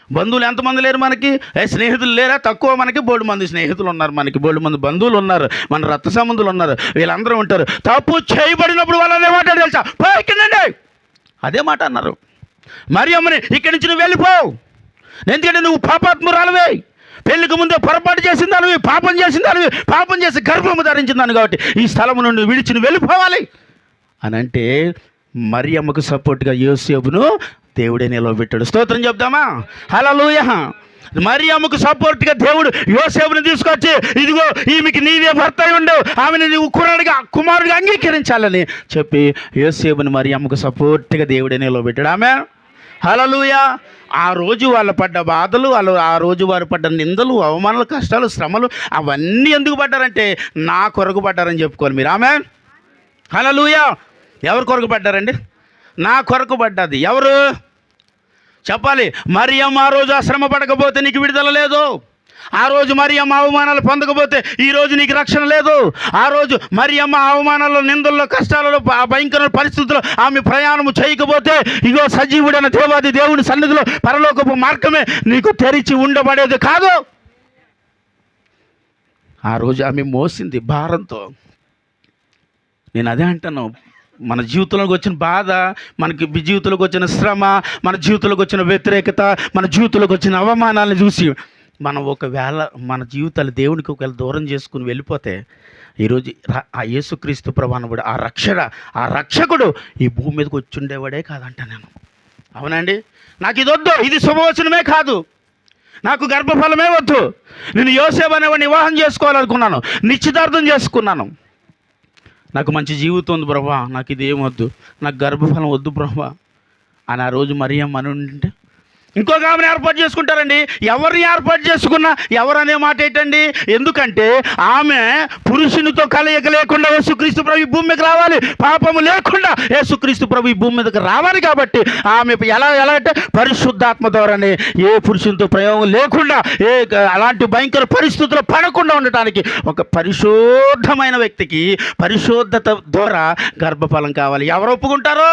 బంధువులు ఎంతమంది లేరు మనకి? స్నేహితులు లేరా? తక్కువ. మనకి బోల్డు మంది స్నేహితులు ఉన్నారు, మనకి బోల్డు మంది బంధువులు ఉన్నారు, మన రక్త సంబంధులు ఉన్నారు, వీళ్ళందరూ ఉంటారు. తప్పు చేయబడినప్పుడు వాళ్ళు అదే మాట తెలుసా? ఇక్కడండి అదే మాట అన్నారు. మరియమ్మని ఇక్కడి నుంచి నువ్వు వెళ్ళిపోవు, ఎందుకంటే నువ్వు పాపాత్మురాలువే, పెళ్లికి ముందే పొరపాటు చేసిందానివి, పాపం చేసి గర్భము ధరించిందాను, కాబట్టి ఈ స్థలము నుండి విడిచి నువ్వు వెళ్ళిపోవాలి అని అంటే మరియమ్మకు సపోర్ట్గా యోసేపును దేవుడే నిలవబెట్టాడు. స్తోత్రం చెప్దామా? హల్లెలూయా. మరియమ్మకు సపోర్ట్గా దేవుడు యోసేపుని తీసుకొచ్చి, ఇదిగో ఈమెకి నీవే భర్త అయి ఉండవు, ఆమెను నువ్వు కుమారుడిగా అంగీకరించాలని చెప్పి యోసేపుని మరియమ్మకు సపోర్ట్గా దేవుడే నిలవబెట్టాడు. ఆమె హల్లెలూయా. ఆ రోజు వాళ్ళు పడ్డ బాధలు, ఆ రోజు వారు పడ్డ నిందలు, అవమానాలు, కష్టాలు, శ్రమలు అవన్నీ ఎందుకు పడ్డారంటే నా కొరకు పడ్డారని చెప్పుకోవాలి మీరు. ఆమె హల్లెలూయా. ఎవరి కొరకు పడ్డారండి? నా కొరకు పడ్డది. ఎవరు చెప్పాలి? మరియమ్మ ఆ రోజు ఆ శ్రమ పడకపోతే నీకు విడుదల లేదు. ఆ రోజు మరియమ్మ అవమానాలు పొందకపోతే ఈరోజు నీకు రక్షణ లేదు. ఆ రోజు మరియమ్మ అవమానాల్లో, నిందల్లో, కష్టాలలో, భయంకర పరిస్థితుల్లో ఆమె ప్రయాణము చేయకపోతే ఇగో సజీవుడైన దేవాది దేవుని సన్నిధిలో పరలోకపు మార్గమే నీకు తెరిచి ఉండబడేది కాదు. ఆ రోజు ఆమె మోసింది భారంతో. నేను అదే అంటాను, మన జీవితంలోకి వచ్చిన బాధ, మనకి జీవితంలోకి వచ్చిన శ్రమ, మన జీవితంలోకి వచ్చిన వ్యతిరేకత, మన జీవితంలోకి వచ్చిన అవమానాలను చూసి మనం ఒకవేళ మన జీవితాలు దేవునికి ఒకవేళ దూరం చేసుకుని వెళ్ళిపోతే ఈరోజు ఆ యేసుక్రీస్తు ప్రభువు ఆ రక్షకుడు ఈ భూమి మీదకి వచ్చి ఉండేవాడే కాదంట నేను. అవునండి, నాకు ఇది వద్దు, ఇది శుభవచనమే కాదు, నాకు గర్భఫలమే వద్దు, నేను యోసేపు అనేవాడిని వివాహం చేసుకోవాలనుకున్నాను, నిశ్చితార్థం చేసుకున్నాను, నాకు మంచి జీవితం ఉంది ప్రభా, నాకు ఇది ఏమొద్దు, నాకు గర్భఫలం వద్దు ప్రభా అని ఆ రోజు మరియమ్మ అని ఉంటే ఇంకొక ఆమెను ఏర్పాటు చేసుకుంటారండి. ఎవరిని ఏర్పాటు చేసుకున్నా ఎవరనే మాట ఏంటండి? ఎందుకంటే ఆమె పురుషునితో కలయిక లేకుండా యేసుక్రీస్తు ప్రభు ఈ భూమి మీదకి రావాలి, పాపము లేకుండా యేసుక్రీస్తు ప్రభు ఈ భూమి మీదకి రావాలి. కాబట్టి ఆమె ఎలా అంటే పరిశుద్ధాత్మ ద్వారానే ఏ పురుషునితో ప్రయోగం లేకుండా అలాంటి భయంకర పరిస్థితుల్లో పడకుండా ఉండటానికి ఒక పరిశుద్ధమైన వ్యక్తికి పరిశుద్ధత ద్వారా గర్భఫలం కావాలి. ఎవరు ఒప్పుకుంటారో?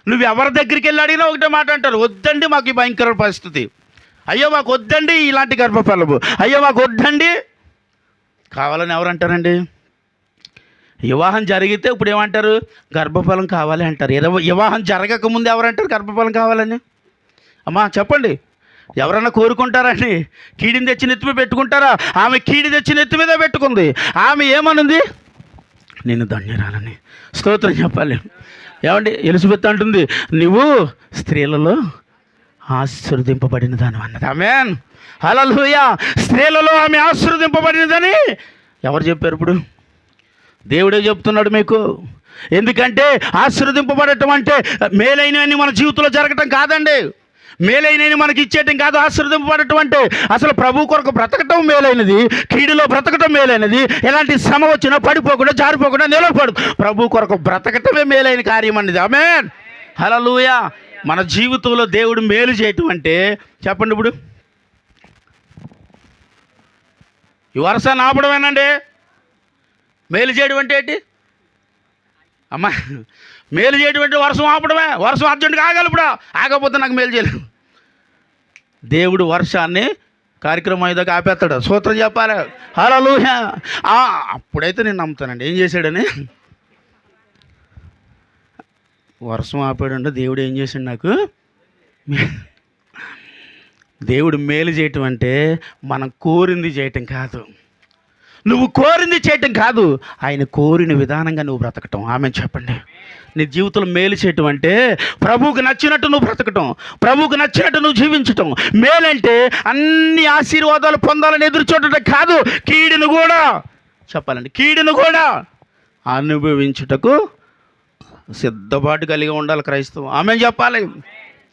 నువ్వు ఎవరి దగ్గరికి వెళ్ళి అడిగినా ఒకటే మాట అంటారు, వద్దండి మాకు ఈ భయంకర పరిస్థితి, అయ్యో మాకు వద్దండి ఇలాంటి గర్భఫలము, అయ్యో మాకు వద్దండి. కావాలని ఎవరు అంటారండి? వివాహం జరిగితే ఇప్పుడు ఏమంటారు? గర్భఫలం కావాలి అంటారు. వివాహం జరగకముందు ఎవరంటారు గర్భఫలం కావాలని? అమ్మా చెప్పండి, ఎవరన్నా కోరుకుంటారండి? కీడిని తెచ్చి నెత్తి మీద పెట్టుకుంటారా? ఆమె కీడి తెచ్చి నెత్తి మీద పెట్టుకుంది. ఆమె ఏమనుంది? నేను ధన్యురాలని. స్తోత్రం చెప్పాలి. ఏమండి, ఎలిజబెత్ అంటుంది, నువ్వు స్త్రీలలో ఆశీర్వదింపబడిన దాని అన్నది. ఆమేన్, హల్లెలూయా. స్త్రీలలో ఆమె ఆశీర్వదింపబడినదని ఎవరు చెప్పారు? ఇప్పుడు దేవుడే చెప్తున్నాడు మీకు. ఎందుకంటే ఆశీర్వదింపబడటం అంటే మేలైనవన్నీ మన జీవితంలో జరగటం కాదండి. మేలైనవి మనకి ఇచ్చేయటం కాదు ఆశీర్వదింపబడటం అంటే. అసలు ప్రభు కొరకు బ్రతకటం మేలైనది, కీడులో బ్రతకటం మేలైనది. ఎలాంటి శ్రమ వచ్చినా పడిపోకుండా జారిపోకుండా నిలబడు ప్రభు కొరకు బ్రతకటమే మేలైన కార్యం అన్నది. ఆమేన్, హల్లెలూయా. మన జీవితంలో దేవుడు మేలు చేయటం అంటే చెప్పండి, ఇప్పుడు ఈ వర్షాన్ని ఆపడమేనండి మేలు చేయడం అంటే ఏంటి? అమ్మా, మేలు చేయడం అంటే వర్షం ఆపడమే. వర్షం అర్జెంటుగా ఆగాలి, ఇప్పుడు ఆగకపోతే నాకు మేలు చేయలేదు. దేవుడు వర్షాన్ని కార్యక్రమం అయ్యేదాకా ఆపేస్తాడు. స్తోత్రం చెప్పాలి, హల్లెలూయా. అప్పుడైతే నేను నమ్ముతానండి ఏం చేశాడని. వర్షం ఆపాడంటే దేవుడు ఏం చేశాడు నాకు? దేవుడు మేలు చేయటం అంటే మనం కోరింది చేయటం కాదు, నువ్వు కోరింది చేయటం కాదు, ఆయన కోరిన విధానంగా నువ్వు బ్రతకటం. ఆమె చెప్పండి. నీ జీవితంలో మేలు చేయటం అంటే ప్రభువుకు నచ్చినట్టు నువ్వు బ్రతకటం, ప్రభువుకు నచ్చినట్టు నువ్వు జీవించటం. మేలంటే అన్ని ఆశీర్వాదాలు పొందాలని ఎదురు చూడటం కాదు, కీడును కూడా చెప్పాలండి, కీడును కూడా అనుభవించుటకు సిద్ధపాటు కలిగి ఉండాలి క్రైస్తవం. ఆమె చెప్పాలి,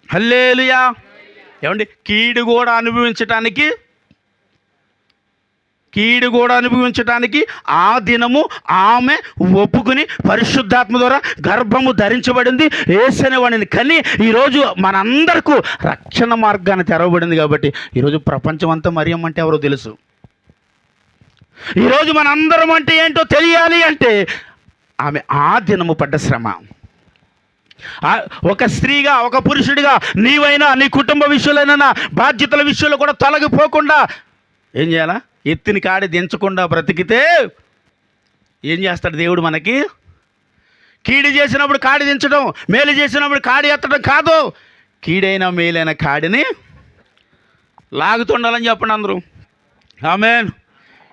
హల్లెలూయా. ఏమండి, కీడు కూడా అనుభవించటానికి ఆ దినము ఆమె ఒప్పుకుని పరిశుద్ధాత్మ ద్వారా గర్భము ధరించబడింది, యేసనే వాడిని కని ఈరోజు మనందరికీ రక్షణ మార్గాన్ని తెరవబడింది. కాబట్టి ఈరోజు ప్రపంచం అంతా మరియమ్మ అంటే ఎవరో తెలుసు. ఈరోజు మనందరం అంటే ఏంటో తెలియాలి అంటే ఆమె ఆ దినము పడ్డ శ్రమ. ఒక స్త్రీగా, ఒక పురుషుడిగా నీవైనా నీ కుటుంబ విషయంలోనైనా బాధ్యతల విషయంలో కూడా తొలగిపోకుండా ఏం చేయాలా? ఎత్తిని కాడి దించకుండా బ్రతికితే ఏం చేస్తాడు దేవుడు మనకి? కీడు చేసినప్పుడు కాడి దించడం, మేలు చేసినప్పుడు కాడి ఎత్తడం కాదు, కీడైన మేలైన కాడిని లాగుతుండాలని చెప్పండి అందరూ. ఆమేన్.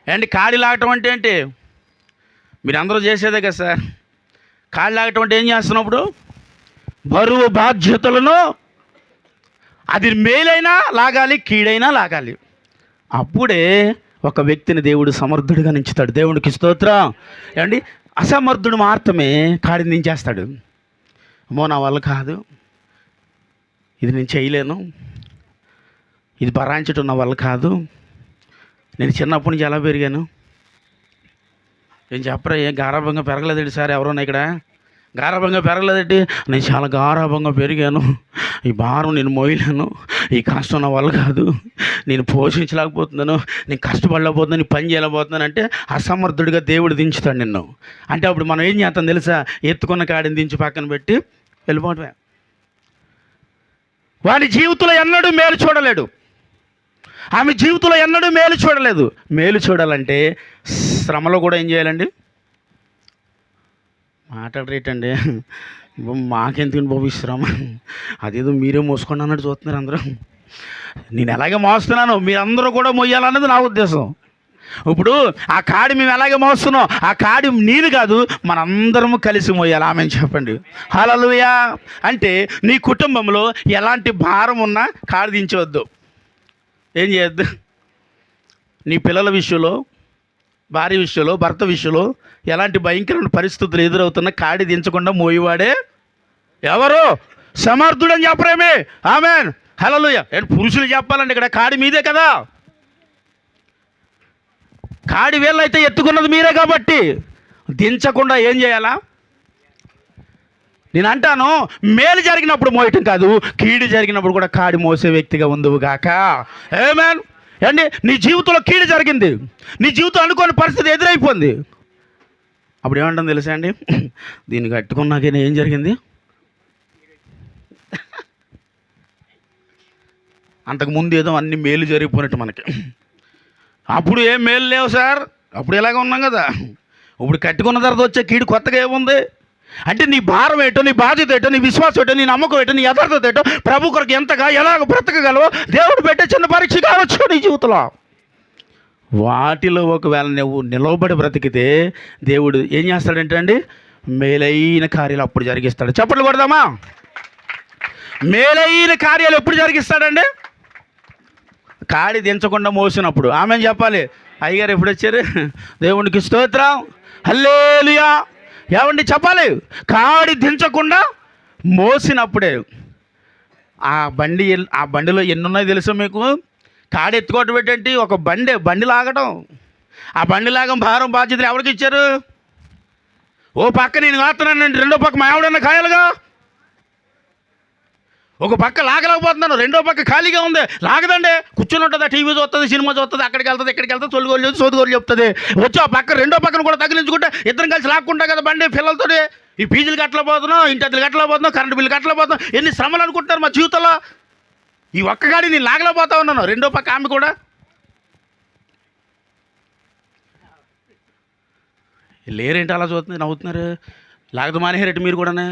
ఏంటి కాడి లాగటం అంటే ఏంటి? మీరు అందరూ చేసేదే కదా సార్. కాడి లాగటం అంటే ఏం చేస్తున్నప్పుడు బరువు బాధ్యతలను అది మేలైనా లాగాలి, కీడైనా లాగాలి. అప్పుడే ఒక వ్యక్తిని దేవుడు సమర్థుడిగా నించుతాడు. దేవుడికి స్తోత్రం. ఏమండి, అసమర్థుడు మాత్రమే కాడిని దించేస్తాడు. అమ్మో నా వల్ల కాదు, ఇది నేను చేయలేను, ఇది భరాయించడం నా వల్ల కాదు, నేను చిన్నప్పటి నుంచి ఎలా పెరిగాను, ఏం చెప్పరా, ఏం గారాభంగా పెరగలేదండి సార్, ఎవరన్నా ఇక్కడ గారాభంగా పెరగలేదండి, నేను చాలా గారాభంగా పెరిగాను, ఈ భారం నేను మోయలేను, ఈ కష్టం నా వల్ల కాదు, నేను పోషించలేకపోతున్నాను, నేను కష్టపడలేకపోతున్నాను, నేను పని చేయలేకపోతున్నాను అంటే అసమర్థుడిగా దేవుడు దించుతాడు నిన్ను. అంటే అప్పుడు మనం ఏం చేస్తాం తెలుసా? ఎత్తుకున్న కాడిని దించి పక్కన పెట్టి వెళ్ళిపోవటమే. వాడి జీవితంలో ఎన్నడూ మేలు చూడలేడు, ఆమె జీవితంలో ఎన్నడూ మేలు చూడలేదు. మేలు చూడాలంటే శ్రమలో కూడా ఏం చేయాలండి? మాట్లాడరేటండి, మాకెందుకు బాబు శ్రమ, అదేదో మీరే మోసుకోండి అన్నట్టు చూస్తున్నారు అందరూ. నేను ఎలాగే మోస్తున్నాను, మీరందరూ కూడా మోయాలన్నది నా ఉద్దేశం. ఇప్పుడు ఆ కాడి మేము ఎలాగే మోస్తున్నాం, ఆ కాడి నేను కాదు, మనందరము కలిసి మోయాలి. ఆమె చెప్పండి, హల్లెలూయా. అంటే నీ కుటుంబంలో ఎలాంటి భారం ఉన్నా కాడి దించవద్దు. ఏం చేయొద్దు? నీ పిల్లల విషయంలో, భార్య విషయంలో, భర్త విషయంలో ఎలాంటి భయంకరమైన పరిస్థితులు ఎదురవుతున్నా కాడి దించకుండా మోయేవాడే ఎవరు? సమర్థుడని చెప్పరేమే. ఆమేన్, హల్లెలూయా. ఏంటి పురుషులు చెప్పాలండి, ఇక్కడ కాడి మీదే కదా, కాడి వేళ్ళైతే ఎత్తుకున్నది మీరే కాబట్టి దించకుండా ఏం చేయాలా? నేను అంటాను, మేలు జరిగినప్పుడు మోయటం కాదు, కీడు జరిగినప్పుడు కూడా కాడి మోసే వ్యక్తిగా ఉందువు గాక. ఆమేన్. అండి, నీ జీవితంలో కీడు జరిగింది, నీ జీవితం అనుకోని పరిస్థితి ఎదురైపోయింది, అప్పుడు ఏమంటాం తెలుసా అండి? దీన్ని కట్టుకున్నాకనే ఏం జరిగింది? అంతకుముందు ఏదో అన్ని మేలు జరిగిపోయినట్టు మనకి. అప్పుడు ఏం మేలు లేవు సార్, అప్పుడు ఇలాగ ఉన్నాం కదా. ఇప్పుడు కట్టుకున్న తర్వాత వచ్చే కీడు కొత్తగా ఏముంది అంటే, నీ భారం ఏంటో, నీ బాధ్యత ఏంటో, నీ విశ్వాసం ఏంటో, నీ నమ్మకం ఏంటో, నీ యథార్థత ఏంటో, ప్రభు కొరకు ఎంతగా ఎలాగ బ్రతకగలవో దేవుడు పెట్టే చిన్న పరీక్ష కావచ్చు నీ జీవితంలో. వాటిలో ఒకవేళ నువ్వు నిలవబడి బ్రతికితే దేవుడు ఏం చేస్తాడంటే అండి, మేలైన కార్యాలు అప్పుడు జరిగిస్తాడు. చప్పట్లు కొడదామా? మేలైన కార్యాలు ఎప్పుడు జరిగిస్తాడండి? కాడి దించకుండా మోసినప్పుడు. ఆమె చెప్పాలి, అయ్యగారు ఎప్పుడు వచ్చారు? దేవునికి స్తోత్రం, హల్లెలూయా. ఏమండి చెప్పాలి? కాడి దించకుండా మోసినప్పుడే. ఆ బండిలో ఎన్ని ఉన్నాయో తెలుసా మీకు? కాడి ఎత్తుకోవటం ఏంటంటే ఒక బండి లాగడం. ఆ బండి లాగం భారం బాధ్యతలు ఎవరికి ఇచ్చారు? ఓ పక్క నేను కాస్తున్నానండి, రెండో పక్క మా ఆవిడన్న కాయాలిగా. ఒక పక్క లాగలేకపోతున్నాను, రెండో పక్క ఖాళీగా ఉంది, లాగదండి. కూర్చుని ఉంటుంది, టీవీ చూస్తుంది, సినిమా చూస్తుంది, అక్కడికి వెళ్తుంది, ఇక్కడికి వెళ్తుంది, తొలిగోలు సోదుగోలు చెప్తుంది. వచ్చి ఆ పక్క రెండో పక్కన కూడా తగిలించుకుంటే ఇద్దరం కలిసి లాక్కుంటా కదా బండి పిల్లలతో. ఈ ఫీజులు కట్టలేకపోతున్నాం, ఇంటి అద్దెలు కట్టలేకపోతున్నాం, కరెంటు బిల్లు కట్టలేకపోతున్నాం. ఎన్ని శ్రమలు అనుకుంటున్నారు మా జీవితంలో. ఈ ఒక్క గాడి నేను లాగలేకపోతా ఉన్నాను, రెండో పక్క ఆమె కూడా. లేరేంటి అలా చూస్తుంది, నవ్వుతున్నారు? లాగదు మానేరేంటి మీరు కూడానే?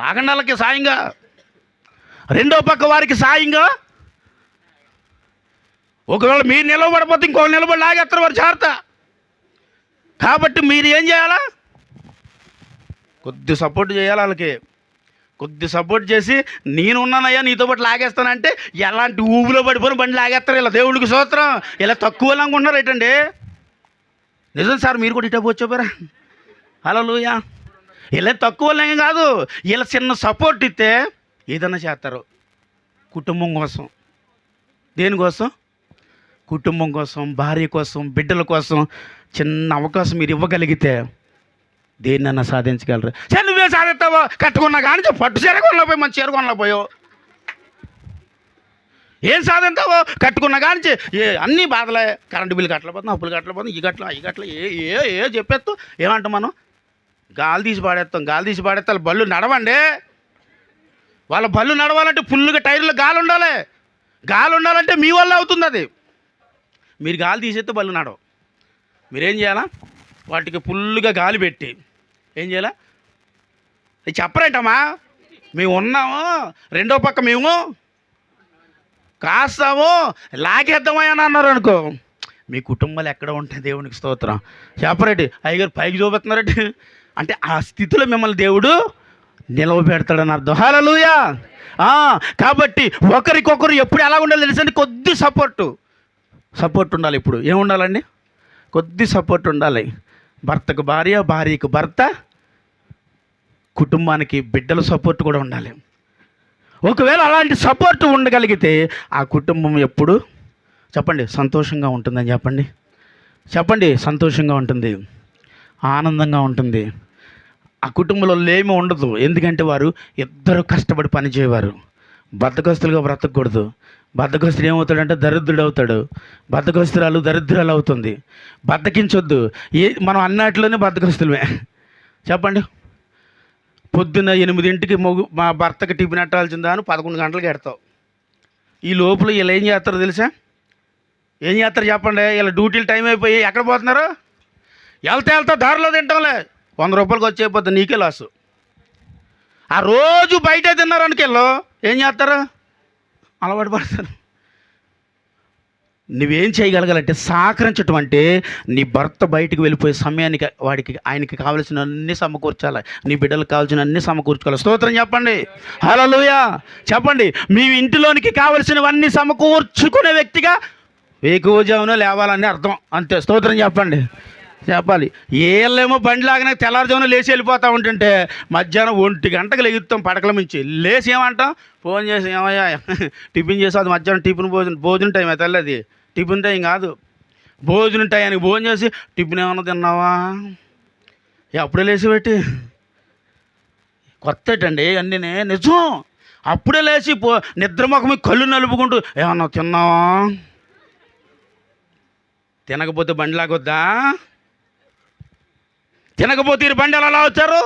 లాగండి వాళ్ళకి సాయంగా, రెండో పక్క వారికి సాయంగా. ఒకవేళ మీరు నిలబడిపోతే ఇంకొక నిలబడి లాగేస్తారు వారు, జాగ్రత్త. కాబట్టి మీరు ఏం చేయాలా? కొద్ది సపోర్ట్ చేయాలి వాళ్ళకి, కొద్ది సపోర్ట్ చేసి నేను ఉన్నానయ్యా నీతో పాటు లాగేస్తానంటే ఎలాంటి ఊబిలో పడిపోయిన బండి లాగేస్తారు. ఇలా దేవుడికి స్తోత్రం. ఇలా తక్కువ అనుకుంటున్నారు ఏంటండి? నిజం సార్, మీరు కూడా ఇటో వచ్చారా? హల్లెలూయా. ఇలా తక్కువ ఏం కాదు, ఇలా చిన్న సపోర్ట్ ఇస్తే ఏదైనా చేస్తారు. కుటుంబం కోసం. దేనికోసం? కుటుంబం కోసం, భార్య కోసం, బిడ్డల కోసం చిన్న అవకాశం మీరు ఇవ్వగలిగితే దేన్నన్నా సాధించగలరు. సరే నువ్వే సాధిస్తావో, కట్టుకున్నా కానీ పట్టు చీర కొనలేకపోయి మంచి చీర కొనలేకపోయావు. ఏం సాధిస్తావో, కట్టుకున్నా కానీ అన్నీ బాధలే. కరెంటు బిల్లు కట్టలేకపోతున్నాం, అప్పులు కట్టలేకపోతున్నాం, ఈ గట్ల ఏ చెప్పేస్తూ ఏమంటాం మనం? గాలి తీసి పాడేస్తాం. బళ్ళు నడవండి. వాళ్ళ బళ్ళు నడవాలంటే ఫుల్గా టైర్లో గాలి ఉండాలి. గాలి ఉండాలంటే మీ వల్ల అవుతుంది అది. మీరు గాలి తీసేస్తే బళ్ళు నడవు. మీరేం చేయాలా? వాటికి ఫుల్గా గాలి పెట్టి ఏం చేయాలా? చెప్పరేంటమ్మా, మేము ఉన్నాము, రెండో పక్క మేము కాస్తాము, లాగేద్దామా అని అన్నారు అనుకో, మీ కుటుంబాలు ఎక్కడ ఉంటాయి? దేవునికి స్తోత్రం. చెప్పరేంటి? అయ్యగారు పైకి చూపెడుతున్నారంటే అంటే ఆ స్థితిలో మిమ్మల్ని దేవుడు నిలవబెడతాడని అర్థం. హల్లెలూయా. కాబట్టి ఒకరికొకరు ఎప్పుడు ఎలా ఉండాలి తెలుసండి? కొద్ది సపోర్ట్ ఉండాలి. ఇప్పుడు ఏముండాలండి? కొద్ది సపోర్ట్ ఉండాలి. భర్తకు భార్య, భార్యకు భర్త, కుటుంబానికి బిడ్డల సపోర్ట్ కూడా ఉండాలి. ఒకవేళ అలాంటి సపోర్ట్ ఉండగలిగితే ఆ కుటుంబం ఎప్పుడు చెప్పండి సంతోషంగా ఉంటుందని చెప్పండి సంతోషంగా ఉంటుంది, ఆనందంగా ఉంటుంది. ఆ కుటుంబంలో లేమి ఉండదు. ఎందుకంటే వారు ఇద్దరు కష్టపడి పనిచేయవారు. బద్ధకస్తులుగా బ్రతకూడదు. బద్ధకస్తుడు ఏమవుతాడంటే దరిద్రుడు అవుతాడు, బద్ధకస్తురాలు దరిద్రాలు అవుతుంది. బద్ధకించొద్దు. మనం అన్నట్లోనే బద్ధకస్తులమే. చెప్పండి, పొద్దున్న 8ంటికి మా భర్తకి టిఫిన్ ఎట్టాల్సిందా అని 11 గంటలకు ఎడతావు. ఈ లోపల వీళ్ళు ఏం చేస్తారో తెలుసా? ఏం చేస్తారు చెప్పండి? వీళ్ళ డ్యూటీలు టైం అయిపోయి ఎక్కడ పోతున్నారు? వెళ్తా దారిలో తింటాంలే, 100 రూపాయలకి వచ్చేపోద్ది, నీకే లాసు. ఆ రోజు బయట తిన్నారనుకెళ్ళు ఏం చేస్తారు? అలవాటు పడతారు. నువ్వేం చేయగలగాలంటే సహకరించటం అంటే నీ భర్త బయటికి వెళ్ళిపోయే సమయానికి ఆయనకి కావాల్సిన అన్ని సమకూర్చాలి. నీ బిడ్డలకు కావాల్సిన అన్ని సమకూర్చుకోవాలి. స్తోత్రం చెప్పండి. హల్లెలూయా చెప్పండి. మీ ఇంటిలోనికి కావలసినవన్నీ సమకూర్చుకునే వ్యక్తిగా వేకువజామున లేవాలని అర్థం. అంతే. స్తోత్రం చెప్పండి. చెప్పాలి. వీళ్ళేమో బండి లాగానే తెల్లారుజామున లేచి వెళ్ళిపోతూ ఉంటుంటే మధ్యాహ్నం 1 గంటకు లెగుస్తాం పడకల నుంచి. లేచి ఏమంటాం, ఫోన్ చేసి ఏమయ్యా టిఫిన్ చేసి, అది మధ్యాహ్నం టిఫిన్ భోజనం టైం అయితే అది టిఫిన్ టైం కాదు, భోజనం టైంకి భోజనం చేసి టిఫిన్ ఏమన్నా తిన్నావా, అప్పుడే లేచి పెట్టి కొత్తటండి అన్నీ నిజం. అప్పుడే లేచి నిద్రముఖం కళ్ళు నలుపుకుంటూ ఏమన్నా తిన్నావా, తినకపోతే బండి లాగొద్దా, తినకపోతే ఈ బండి ఎలా వచ్చారు,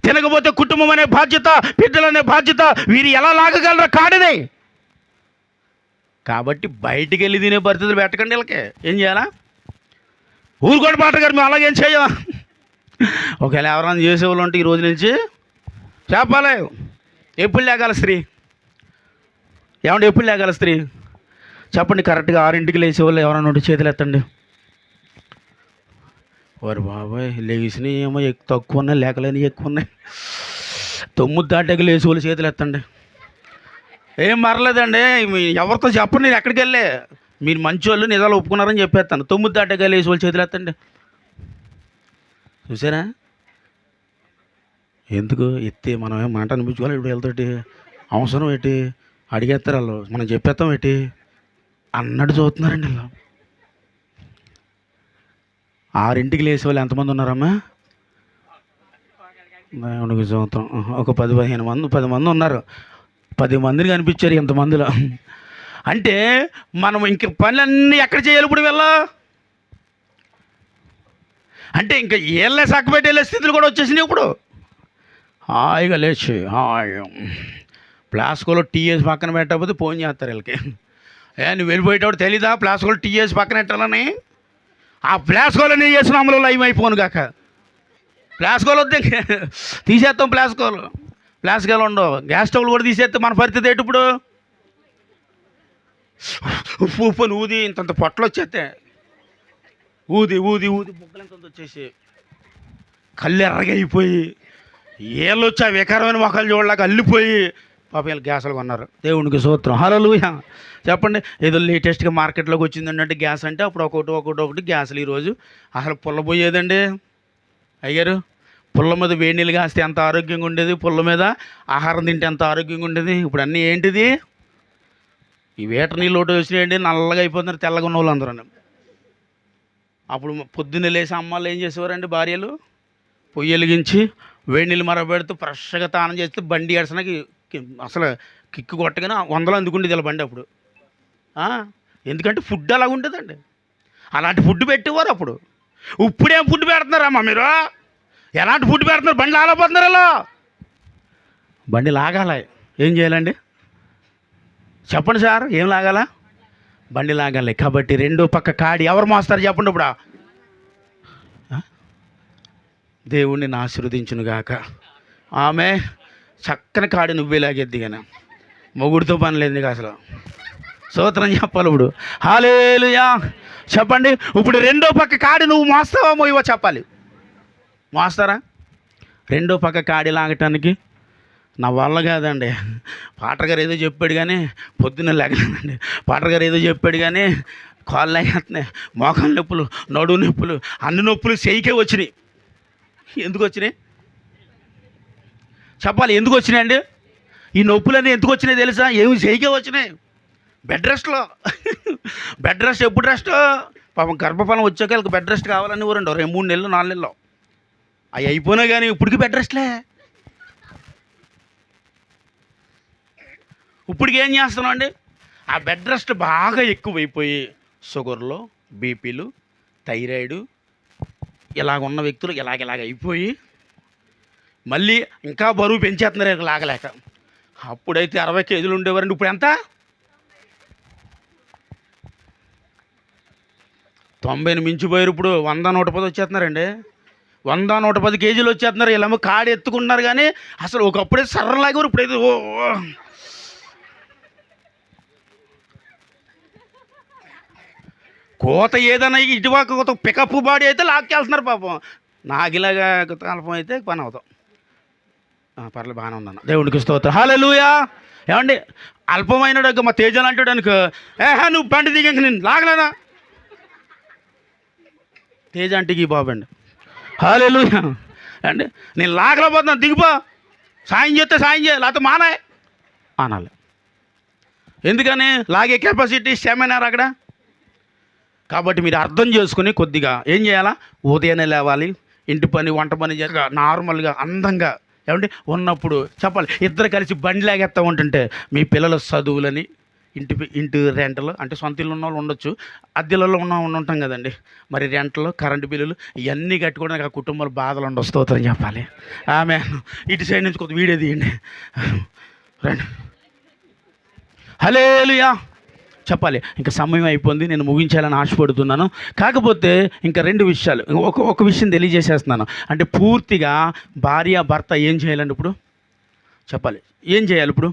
తినకపోతే కుటుంబం అనే బాధ్యత, బిడ్డలనే బాధ్యత వీరు ఎలా లాగగలరా కాడని. కాబట్టి బయటికి వెళ్ళి తినే పరిస్థితులు పెట్టకండి. వీళ్ళకి ఏం చేయాలా, ఊరుకోండి పాట గారు మేము అలాగేం చేయం. ఒకవేళ ఎవరైనా చేసేవాళ్ళు ఉంటే ఈ రోజు నుంచి చెప్పాలి, ఎప్పుడు లేగాల స్త్రీ, ఏమంటే ఎప్పుడు లేగాల స్త్రీ చెప్పండి. కరెక్ట్గా 6ంటికి లేచేవాళ్ళు ఎవరైనా ఉంటే చేతులు ఎత్తండి. వారు బాబాయ్ లేచినవి ఏమో తక్కువ ఉన్నాయి, లేకలేని ఎక్కువ ఉన్నాయి. 9 దాటాక లేచేవాళ్ళు చేతులు ఎత్తండి. ఏం మరలేదండి, ఎవరితో చెప్పండి, నేను ఎక్కడికి వెళ్ళే మీరు మంచి వాళ్ళు నిజాలు ఒప్పుకున్నారని చెప్పేస్తాను. 9 దాటాక లేచేవాళ్ళు చేతులు ఎత్తండి. చూసారా, ఎందుకు ఎత్తి మనం ఏం మాట అనిపించుకోవాలి. ఇప్పుడు వీళ్ళతోటి అవసరం ఏంటి, అడిగేస్తారు వాళ్ళు, మనం చెప్పేస్తాం ఏంటి అన్నట్టు చూస్తున్నారండి వీళ్ళు. 6ంటికి లేచే వాళ్ళు ఎంతమంది ఉన్నారమ్మా, దేవునికి చూద్దాం, ఒక 10-15 మంది 10 మంది ఉన్నారు. 10 మందిని కనిపించారు ఇంతమందిలో. అంటే మనం ఇంక పనులన్నీ ఎక్కడ చేయాలి ఇప్పుడు వీళ్ళ, అంటే ఇంకా వీళ్ళే సక్కబెట్టి వెళ్ళే స్థితులు కూడా వచ్చేసినాయి ఇప్పుడు. హాయిగా లేచి హాయిగా ప్లాస్కోలో టీ వేసి పక్కన పెట్టకపోతే ఫోన్ చేస్తారు వీళ్ళకి. నువ్వు వెళ్ళిపోయేటప్పుడు తెలీదా ప్లాస్కోలో టీ వేసి పక్కన పెట్టాలని, ఆ ప్లాస్కోలో నీ చేసిన అమలు లైవ్ అయిపోను కాక. ప్లాస్కోలు వద్దే తీసేస్తాం, ప్లాస్కోలు ఉండవు, గ్యాస్ స్టవ్లు కూడా తీసేస్తే మన పరిస్థితి ఏంటి ఇప్పుడు. ఉప్పు ఊది ఇంతంత పొట్టలు వచ్చేస్తే ఊది ఊది ఊది బుగ్గలు ఇంత వచ్చేసి కళ్ళు ఎర్రగా అయిపోయి ఏళ్ళు వచ్చి ఆ వికారమైన మొక్కలు చూడలేక అల్లిపోయి పాపం వీళ్ళు గ్యాసులు కొన్నారు. దేవునికి స్తోత్రం, హల్లెలూయా. చెప్పండి, ఏదో లేటెస్ట్గా మార్కెట్లోకి వచ్చిందండి అంటే గ్యాస్ అంటే అప్పుడు ఒకటి గ్యాసులు. ఈరోజు అసలు పుల్లబోయేదండి అయ్యారు. పుల్ల మీద వేడి నీళ్ళు కాస్తే ఎంత ఆరోగ్యంగా ఉండేది, పుల్ల మీద ఆహారం తింటే ఎంత ఆరోగ్యంగా ఉండేది. ఇప్పుడు అన్నీ ఏంటిది, ఈ వేట నీళ్ళు ఒకటి వచ్చినాయండి, నల్లగా అయిపోతున్నారు తెల్లగా ఉన్న వాళ్ళు అందరూ. అప్పుడు పొద్దున్నే లేసి అమ్మాళ్ళు ఏం చేసేవారండి, భార్యలు పొయ్యి వెలిగించి వేడి నీళ్ళు మరగబెడుతూ ఫ్రెష్గా తానం చేస్తే బండి ఎడసనకి అసలు కిక్కు కొట్టగానే 100 అందుకుండేది ఇలా బండి అప్పుడు. ఎందుకంటే ఫుడ్ అలా ఉంటుందండి, అలాంటి ఫుడ్ పెట్టేవారు అప్పుడు. ఇప్పుడేం ఫుడ్ పెడుతున్నారమ్మా మీరు, ఎలాంటి ఫుడ్ పెడుతున్నారు, బండి లాగపోతున్నారు. అలా బండి లాగాల ఏం చేయాలండి చెప్పండి సార్, ఏం లాగాల, బండి లాగాలి. కాబట్టి రెండో పక్క కాడి ఎవరు మోస్తారు చెప్పండి. ఇప్పుడు దేవుణ్ణి ఆశీర్వదించునుగాక. ఆమె చక్కని కాడి నువ్వే లాగేద్ది కానీ మొగుడితో పని లేదు నీకు అసలు. స్తోత్రం చెప్పాలి ఇప్పుడు, హల్లెలూయా చెప్పండి. ఇప్పుడు రెండో పక్క కాడి నువ్వు మోస్తావా మోయవో చెప్పాలి. మోస్తారా? రెండో పక్క కాడి లాగటానికి నా వల్ల కాదండి. పాటర్ గారు ఏదో చెప్పాడు కానీ పొద్దున్న లేకలేదండి. పాటర్ గారు ఏదో చెప్పాడు కానీ కాళ్ళు లేకపోతున్నాయి, మోకాలు నొప్పులు, నడువు నొప్పులు, అన్ని నొప్పులు చెయ్యికే వచ్చినాయి. ఎందుకు వచ్చినాయి చెప్పాలి, ఎందుకు వచ్చినాయండి ఈ నొప్పులన్నీ, ఎందుకు వచ్చినాయి తెలుసా? ఏమి చెయ్యికే వచ్చినాయి, బెడ్ రెస్ట్లో. బెడ్ రెస్ట్ ఎప్పుడు రెస్ట్, పాపం గర్భఫలం వచ్చాక వీళ్ళకి బెడ్ రెస్ట్ కావాలని ఊరండి 2-3 నెలలు 4 నెలలు అవి అయిపోయినా కానీ ఇప్పటికి బెడ్ రెస్ట్లే. ఇప్పటికి ఏం చేస్తున్నాం అండి, ఆ బెడ్ రెస్ట్ బాగా ఎక్కువైపోయి షుగర్లు, బీపీలు, థైరాయిడ్ ఇలాగున్న వ్యక్తులు ఇలాగ అయిపోయి మళ్ళీ ఇంకా బరువు పెంచేస్తున్నారు లాగలేక. అప్పుడైతే 60 కేజీలు ఉండేవారండి, ఇప్పుడు ఎంత 90ని మించిపోయారు. ఇప్పుడు 100-110 వచ్చేస్తున్నారండి, 100-110 కేజీలు వచ్చేస్తున్నారు. వీళ్ళేమో కాడి ఎత్తుకుంటున్నారు కానీ అసలు ఒకప్పుడే సర్రలాగారు, ఇప్పుడైతే కోత ఏదైనా ఇటువైపు పికప్ బాడీ అయితే లాక్కెళ్తున్నారు పాపం. నాకు ఇలాగా అల్పం అయితే పని అవుతాం. పర్లేదు బాగానే ఉన్నాను, దేవుడికి స్తోత్రం, హల్లెలూయా. ఏమండి అల్పమైన మా తేజాలు అంటాడు అనుకో, నువ్వు బండి దిగంక నేను లాగలేనా, తేజ అంటికి బాబు అండి. హల్లెలూయా అండి. నేను లాగలేకపోతున్నాను, దిగిపో, సాయం చేస్తే సాయం చేయాలి, లేకపోతే మానాయి అనాలి. ఎందుకని? లాగే కెపాసిటీ స్టామినార్ అక్కడ. కాబట్టి మీరు అర్థం చేసుకుని కొద్దిగా ఏం చేయాలా? ఉదయాన్నే లేవాలి, ఇంటి పని వంట పని చేయాలి, నార్మల్గా అందంగా ఏమంటే ఉన్నప్పుడు చెప్పాలి. ఇద్దరు కలిసి బండి లాగేస్తూ ఉంటుంటే మీ పిల్లల చదువులని, ఇంటి రెంటలు, అంటే సొంత ఇల్లు ఉన్న వాళ్ళు ఉండొచ్చు, అద్దెలలో ఉంటాం కదండి, మరి రెంటలు, కరెంటు బిల్లులు ఇవన్నీ కట్టుకోవడానికి ఆ కుటుంబాలు బాధలు ఉండవు. స్తోత్రం చెప్పాలి. ఆమె ఇటు సైడ్ నుంచి కొద్ది వీడియో తీయండి రండి. హల్లెలూయా చెప్పాలి. ఇంకా సమయం అయిపోయింది, నేను ముగించాలని ఆశపడుతున్నాను. కాకపోతే ఇంకా 2 విషయాలు, ఒక విషయం తెలియజేసేస్తున్నాను. అంటే పూర్తిగా భార్య భర్త ఏం చేయాలండి ఇప్పుడు చెప్పాలి. ఏం చేయాలి ఇప్పుడు?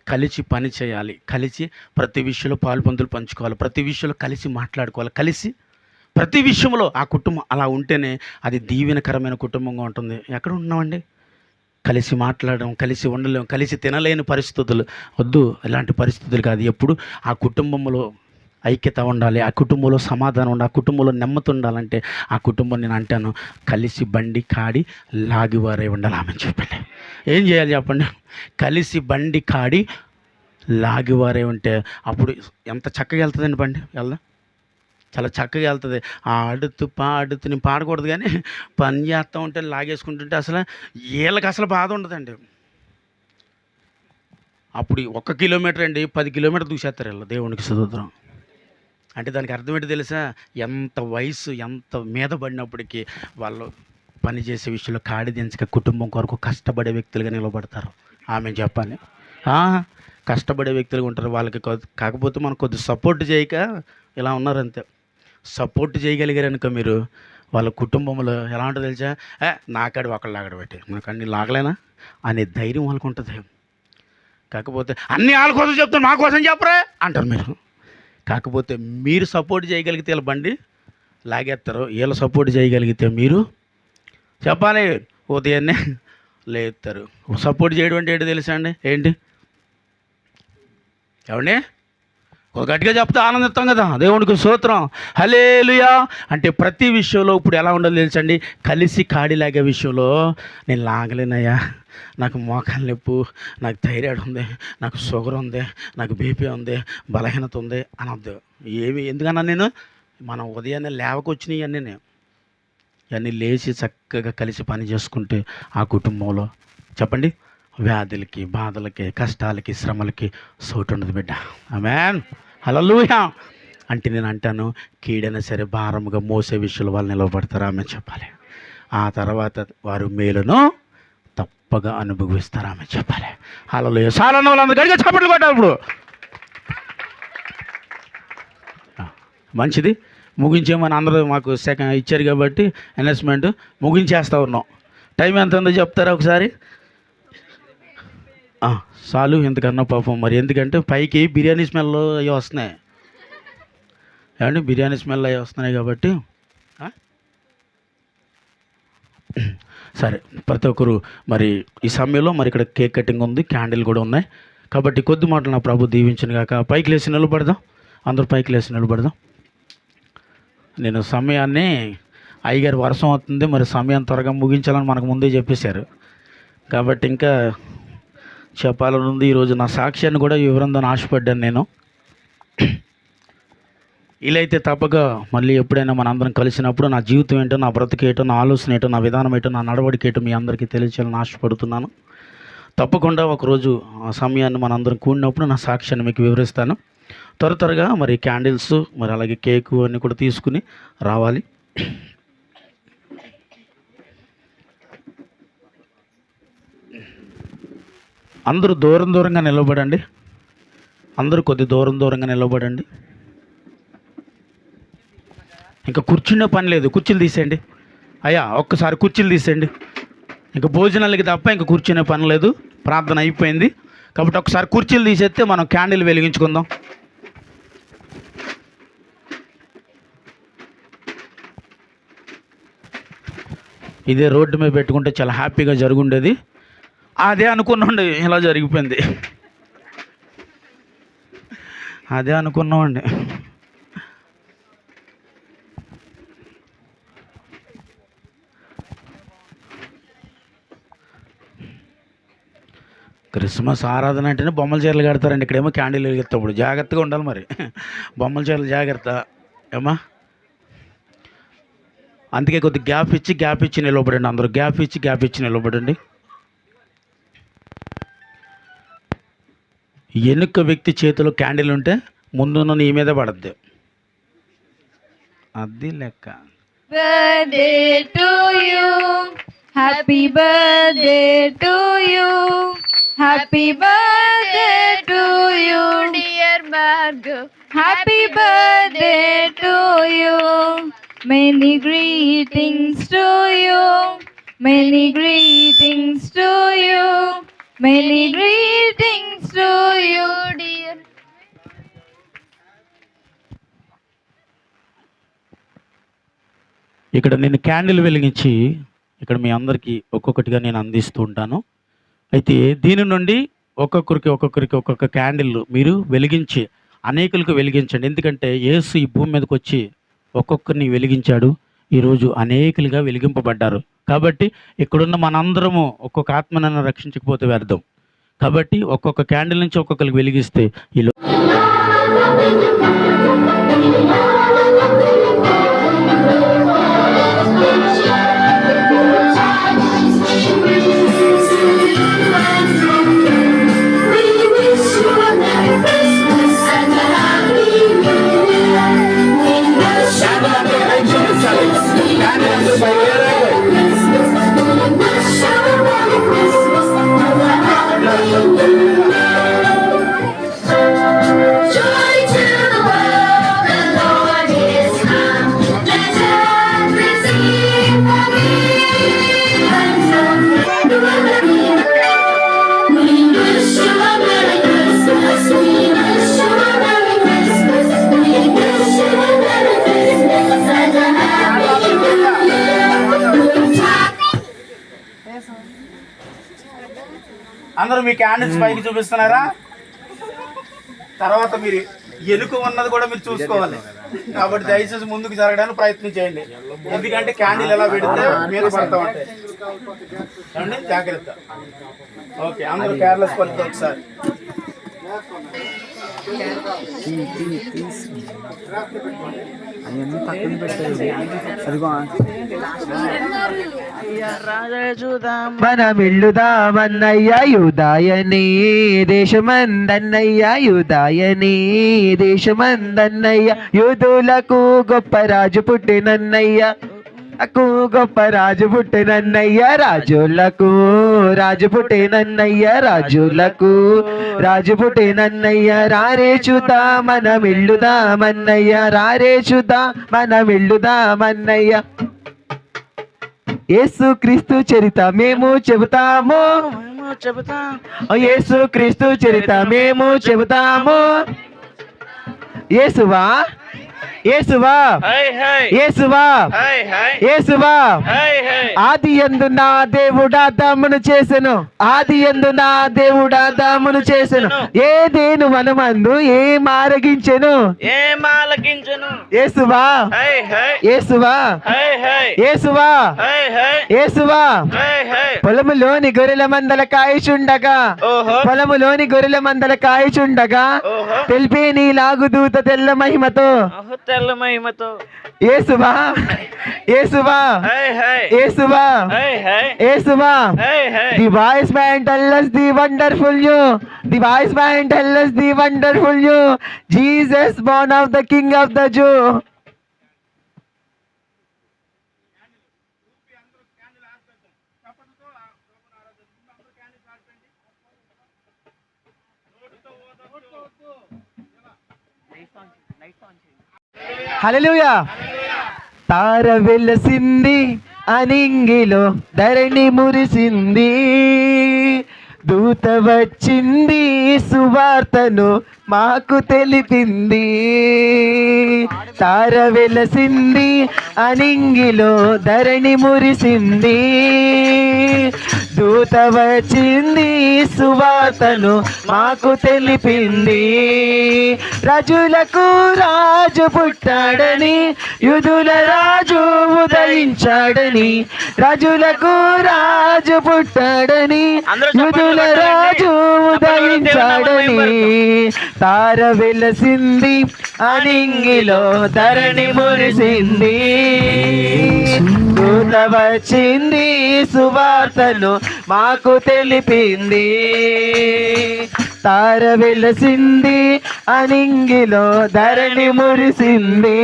కలిసి పని చేయాలి, కలిసి ప్రతి విషయంలో పాలుపందులు పంచుకోవాలి, ప్రతి విషయంలో కలిసి మాట్లాడుకోవాలి, కలిసి ప్రతి విషయంలో ఆ కుటుంబం అలా ఉంటేనే అది దీవెనకరమైన కుటుంబంగా ఉంటుంది. ఎక్కడ ఉన్నామండి? కలిసి మాట్లాడడం, కలిసి ఉండలేం, కలిసి తినలేని పరిస్థితులు వద్దు. ఇలాంటి పరిస్థితులు కాదు. ఎప్పుడు ఆ కుటుంబంలో ఐక్యత ఉండాలి, ఆ కుటుంబంలో సమాధానం ఉండాలి, ఆ కుటుంబంలో నెమ్మది ఉండాలంటే ఆ కుటుంబం, నేను అంటాను, కలిసి బండి కాడి లాగివారే ఉండాలి. ఆమె చెప్పండి, ఏం చేయాలి చెప్పండి? కలిసి బండి కాడి లాగివారే ఉంటే అప్పుడు ఎంత చక్కగా వెళ్తుందండి బండి. వెళ్దాం, చాలా చక్కగా వెళ్తుంది. ఆడుతూ నేను పాడకూడదు కానీ పని చేస్తూ ఉంటే లాగేసుకుంటుంటే అసలు వీళ్ళకి అసలు బాధ ఉండదండి. అప్పుడు 1 కిలోమీటర్ అండి 10 కిలోమీటర్ దూసేస్తారు వీళ్ళు. దేవునికి స్తోత్రం. అంటే దానికి అర్థం ఏంటి తెలుసా? ఎంత వయసు ఎంత మీద పడినప్పటికీ వాళ్ళు పనిచేసే విషయంలో కాడి దించక కుటుంబం కొరకు కష్టపడే వ్యక్తులుగా నిలబడతారు. ఆమె చెప్పాలి. కష్టపడే వ్యక్తులుగా ఉంటారు. వాళ్ళకి కాకపోతే మనం కొద్ది సపోర్ట్ చేయక ఇలా ఉన్నారంతే. సపోర్ట్ చేయగలిగారనుకో మీరు, వాళ్ళ కుటుంబంలో ఎలా ఉంటుందో తెలుసా? నాకాడు ఒకళ్ళు లాగడ పెట్టి మనకు అన్ని లాగలేనా అనే ధైర్యం వాళ్ళకు ఉంటుంది. కాకపోతే అన్నీ వాళ్ళ కోసం చెప్తాను, మా కోసం చెప్పరే అంటారు మీరు. కాకపోతే మీరు సపోర్ట్ చేయగలిగితే వీళ్ళ బండి లాగేస్తారు. వీళ్ళు సపోర్ట్ చేయగలిగితే మీరు చెప్పాలి ఉదయాన్నే లేస్తారు. సపోర్ట్ చేయడం అంటే ఏంటి తెలుసా అండి? ఏంటి ఏమండి? ఒక గట్టిగా చెప్తే ఆనందిస్తాం కదా. దేవునికి స్తోత్రం. హల్లెలూయా. అంటే ప్రతి విషయంలో ఇప్పుడు ఎలా ఉండాలో తెలుసండి? కలిసి కాడిలాగే విషయంలో నేను లాగలేనయ్యా, నాకు మోకాలు నొప్పు, నాకు థైరాయిడ్ ఉంది, నాకు షుగర్ ఉంది, నాకు బీపీ ఉంది, బలహీనత ఉంది అనొద్దు. ఎందుకన్నా నేను మనం ఉదయాన్నే లేవకొచ్చినాయి అన్నీ లేచి చక్కగా కలిసి పని చేసుకుంటే ఆ కుటుంబంలో చెప్పండి వ్యాధులకి, బాధలకి, కష్టాలకి, శ్రమలకి చోటు ఉండదు బిడ్డ. ఆమేన్. హల్లెలూయా. అంటే నేను అంటాను, కీడైనా సరే భారముగా మోసే విషయంలో వాళ్ళు నిలబడతారు. ఆమె చెప్పాలి. ఆ తర్వాత వారు మేలును తప్పగా అనుభవిస్తారు. ఆమె చెప్పాలి. హల్లెలూయా. సాలన్న వాళ్ళందరూ గట్టిగా చప్పట్లు కొట్టాలి ఇప్పుడు. మంచిది, ముగించేమని అందరూ మాకు సెకండ్ ఇచ్చారు కాబట్టి అనౌన్స్మెంట్ ముగించేస్తూ ఉన్నాం. టైం ఎంత ఉందో చెప్తారా ఒకసారి? చాలు ఎందుకన్నా పాపం. మరి ఎందుకంటే పైకి బిర్యానీ స్మెల్ అవి వస్తున్నాయి ఏమండి, బిర్యానీ స్మెల్ అవి వస్తున్నాయి కాబట్టి సరే ప్రతి ఒక్కరు మరి ఈ సమయంలో మరి ఇక్కడ కేక్ కటింగ్ ఉంది, క్యాండిల్ కూడా ఉన్నాయి. కాబట్టి కొద్ది మాటలు నా ప్రభు దీవించను కాక పైకి లేచి నిలబడదాం. అందరూ పైకి లేచి నిలబడదాం. నేను సమయాన్ని అయ్యగారు వర్షం అవుతుంది, మరి సమయం త్వరగా ముగించాలని మనకు ముందే చెప్పేశారు కాబట్టి ఇంకా చెప్పాలని ఉంది. ఈరోజు నా సాక్ష్యాన్ని కూడా వివరందని ఆశపడ్డాను నేను. ఇలా అయితే తప్పక మళ్ళీ ఎప్పుడైనా మన అందరం కలిసినప్పుడు నా జీవితం ఏంటో, నా బ్రతికేటో, నా ఆలోచన ఏంటో, నా విధానం ఏంటో, నా నడవడిక ఏంటో మీ అందరికీ తెలియచేయాలని ఆశపడుతున్నాను. తప్పకుండా ఒకరోజు ఆ సమయాన్ని మనందరం కూడినప్పుడు నా సాక్ష్యాన్ని మీకు వివరిస్తాను. త్వరగా మరి క్యాండిల్స్ మరి అలాగే కేకు అన్నీ కూడా తీసుకుని రావాలి. అందరూ దూరంగా నిలబడండి. అందరూ కొద్ది దూరంగా నిలబడండి. ఇంకా కూర్చునే పని లేదు, కుర్చీలు తీసేయండి. అయ్యా ఒక్కసారి కుర్చీలు తీసేయండి. ఇంకా భోజనాలకి తప్ప ఇంకా కూర్చునే పని లేదు. ప్రార్థన అయిపోయింది కాబట్టి ఒకసారి కుర్చీలు తీసేస్తే మనం క్యాండిల్ వెలిగించుకుందాం. ఇదే రోడ్డు మీద పెట్టుకుంటే చాలా హ్యాపీగా జరుగుండేది. అదే అనుకున్నాండి, ఇలా జరిగిపోయింది. అదే అనుకున్నామండి. క్రిస్మస్ ఆరాధన అంటేనే బొమ్మల చీరలు కడతారండి. ఇక్కడేమో క్యాండిల్ వెలిగిస్తప్పుడు జాగ్రత్తగా ఉండాలి మరి. బొమ్మల చీరలు జాగ్రత్త ఏమా. అందుకే కొద్ది గ్యాప్ ఇచ్చి నిలబడండి. అందరూ గ్యాప్ ఇచ్చి నిలబడండి. ఎన్నుక వ్యక్తి చేతిలో క్యాండిల్ ఉంటే ముందున్న నీ మీద పడద్ది. అది లెక్క. Birthday to you, happy birthday to you, happy birthday to you dear Bhargav, happy birthday to you, many greetings to you, many greetings to you, many greetings to you dear. ఇక్కడ నేను క్యాండిల్ వెలిగించి ఇక్కడ మీ అందరికీ ఒక్కొక్కటిగా నేను అందిస్తూ ఉంటాను. అయితే దీని నుండి ఒక్కొక్క క్యాండిల్ మీరు వెలిగించి అనేకులకు వెలిగించండి. ఎందుకంటే యేసు ఈ భూమి మీదకి వచ్చి ఒక్కొక్కరిని వెలిగించాడు. ఈరోజు అనేకులుగా వెలిగింపబడ్డారు. కాబట్టి ఇక్కడున్న మనందరము ఒక్కొక్క ఆత్మనైనా రక్షించకపోతే వ్యర్థం. కాబట్టి ఒక్కొక్క క్యాండిల్ నుంచి ఒక్కొక్కరికి వెలిగిస్తే ఈ అందరూ మీ క్యాండిల్స్ పైకి చూపిస్తున్నారా? తర్వాత మీరు ఎలుక ఉన్నది కూడా మీరు చూసుకోవాలి. కాబట్టి దయచేసి ముందుకు జరగడానికి ప్రయత్నం చేయండి. ఎందుకంటే క్యాండిల్ ఎలా పెడితే మీద పడతా ఉంటాయి. ఏమండి జాగ్రత్త. ఓకే, అందరూ కేర్లెస్ పడుతుంది. ఒకసారి మనమిల్లుదామన్నయ్య యూదాయని దేశమందన్నయ్య, యూదాయని దేశమందన్నయ్య, యూదులకు గొప్ప రాజు పుట్టినన్నయ్య, గొప్ప రాజు పుట్టినన్నయ్య, రాజులకు రాజు పుట్టినన్నయ్య, రాజులకు రాజు పుట్టినన్నయ్య, రారేచుదా మనమిల్లుదామన్నయ్య, రారేచుదా మనమిల్లుదామన్నయ్య. యేసు క్రీస్తు చరిత మేము చెబుతాము, యేసు క్రీస్తు చరిత మేము చెబుతాము. యేసువా యేసువా యేసువా యేసువా, ఆది యందు నా దేవుడా దామును చేసెను, ఆది యందు నా దేవుడా దామును చేసెను, ఏదేను వనమందు ఏమారగించెను, యేసువా యేసువా యేసువా యేసువా. పొలములోని గొర్రెల మందల కాయచుండగా, పొలములోని గొర్రెల మందల కాయచుండగా, తెలిపే నీ లాగుదూత తెల్ల మహిమతో, తెల్ల మహిమతో. యేసువా యేసువా యేసువా యేసువా. The wise man tell us the wonderful news, the wise man tell us the wonderful news, Jesus born of the King of the Jew. హల్లెలూయా. తార వెలసింది అనింగిలో, ధరణి మురిసింది, దూత వచ్చింది సువార్తను మాకు తెలిపింది. తార వెలసింది అనింగిలో, ధరణి మురిసింది, దూత వచ్చింది సువార్తను మాకు తెలిపింది. రాజులకు రాజు పుట్టాడని, యూదుల రాజు ఉదయించాడని, రాజులకు రాజు పుట్టాడని, యూదుల రాజు ఉదయించాడని తార వెలసింది అనింగిలో ధరణి మురిసింది దూత వచ్చింది సువార్తను మాకు తెలిపింది తార వెలసింది అనింగిలో ధరణి మురిసింది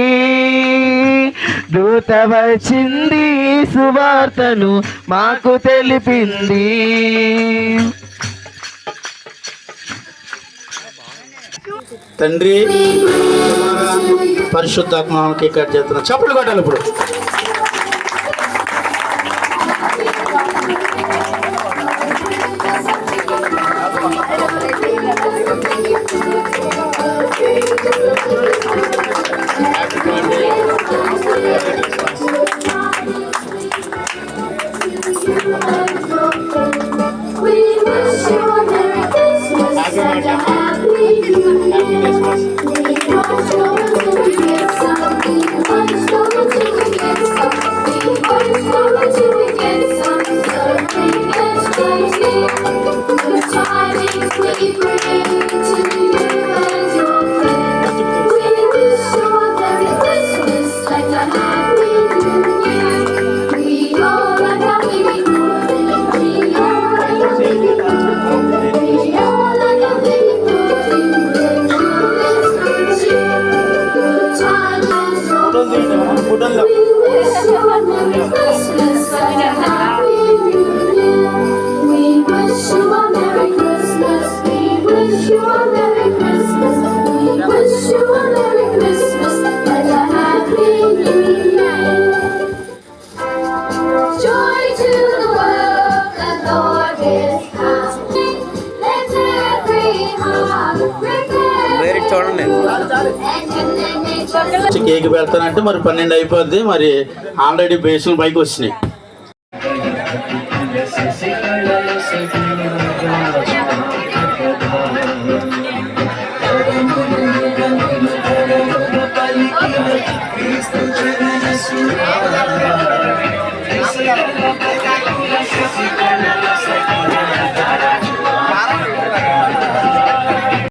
దూత వచ్చింది సువార్తను మాకు తెలిపింది. తండ్రి పరిశుద్ధాత్మకి ఇక్కడ చేస్తున్నా చప్పులు కొట్టాలి ఇప్పుడు. కేక్ పెడతానంటే మరి 12 అయిపోద్ది. మరి ఆల్రెడీ బేసులు పైకి వచ్చినాయి.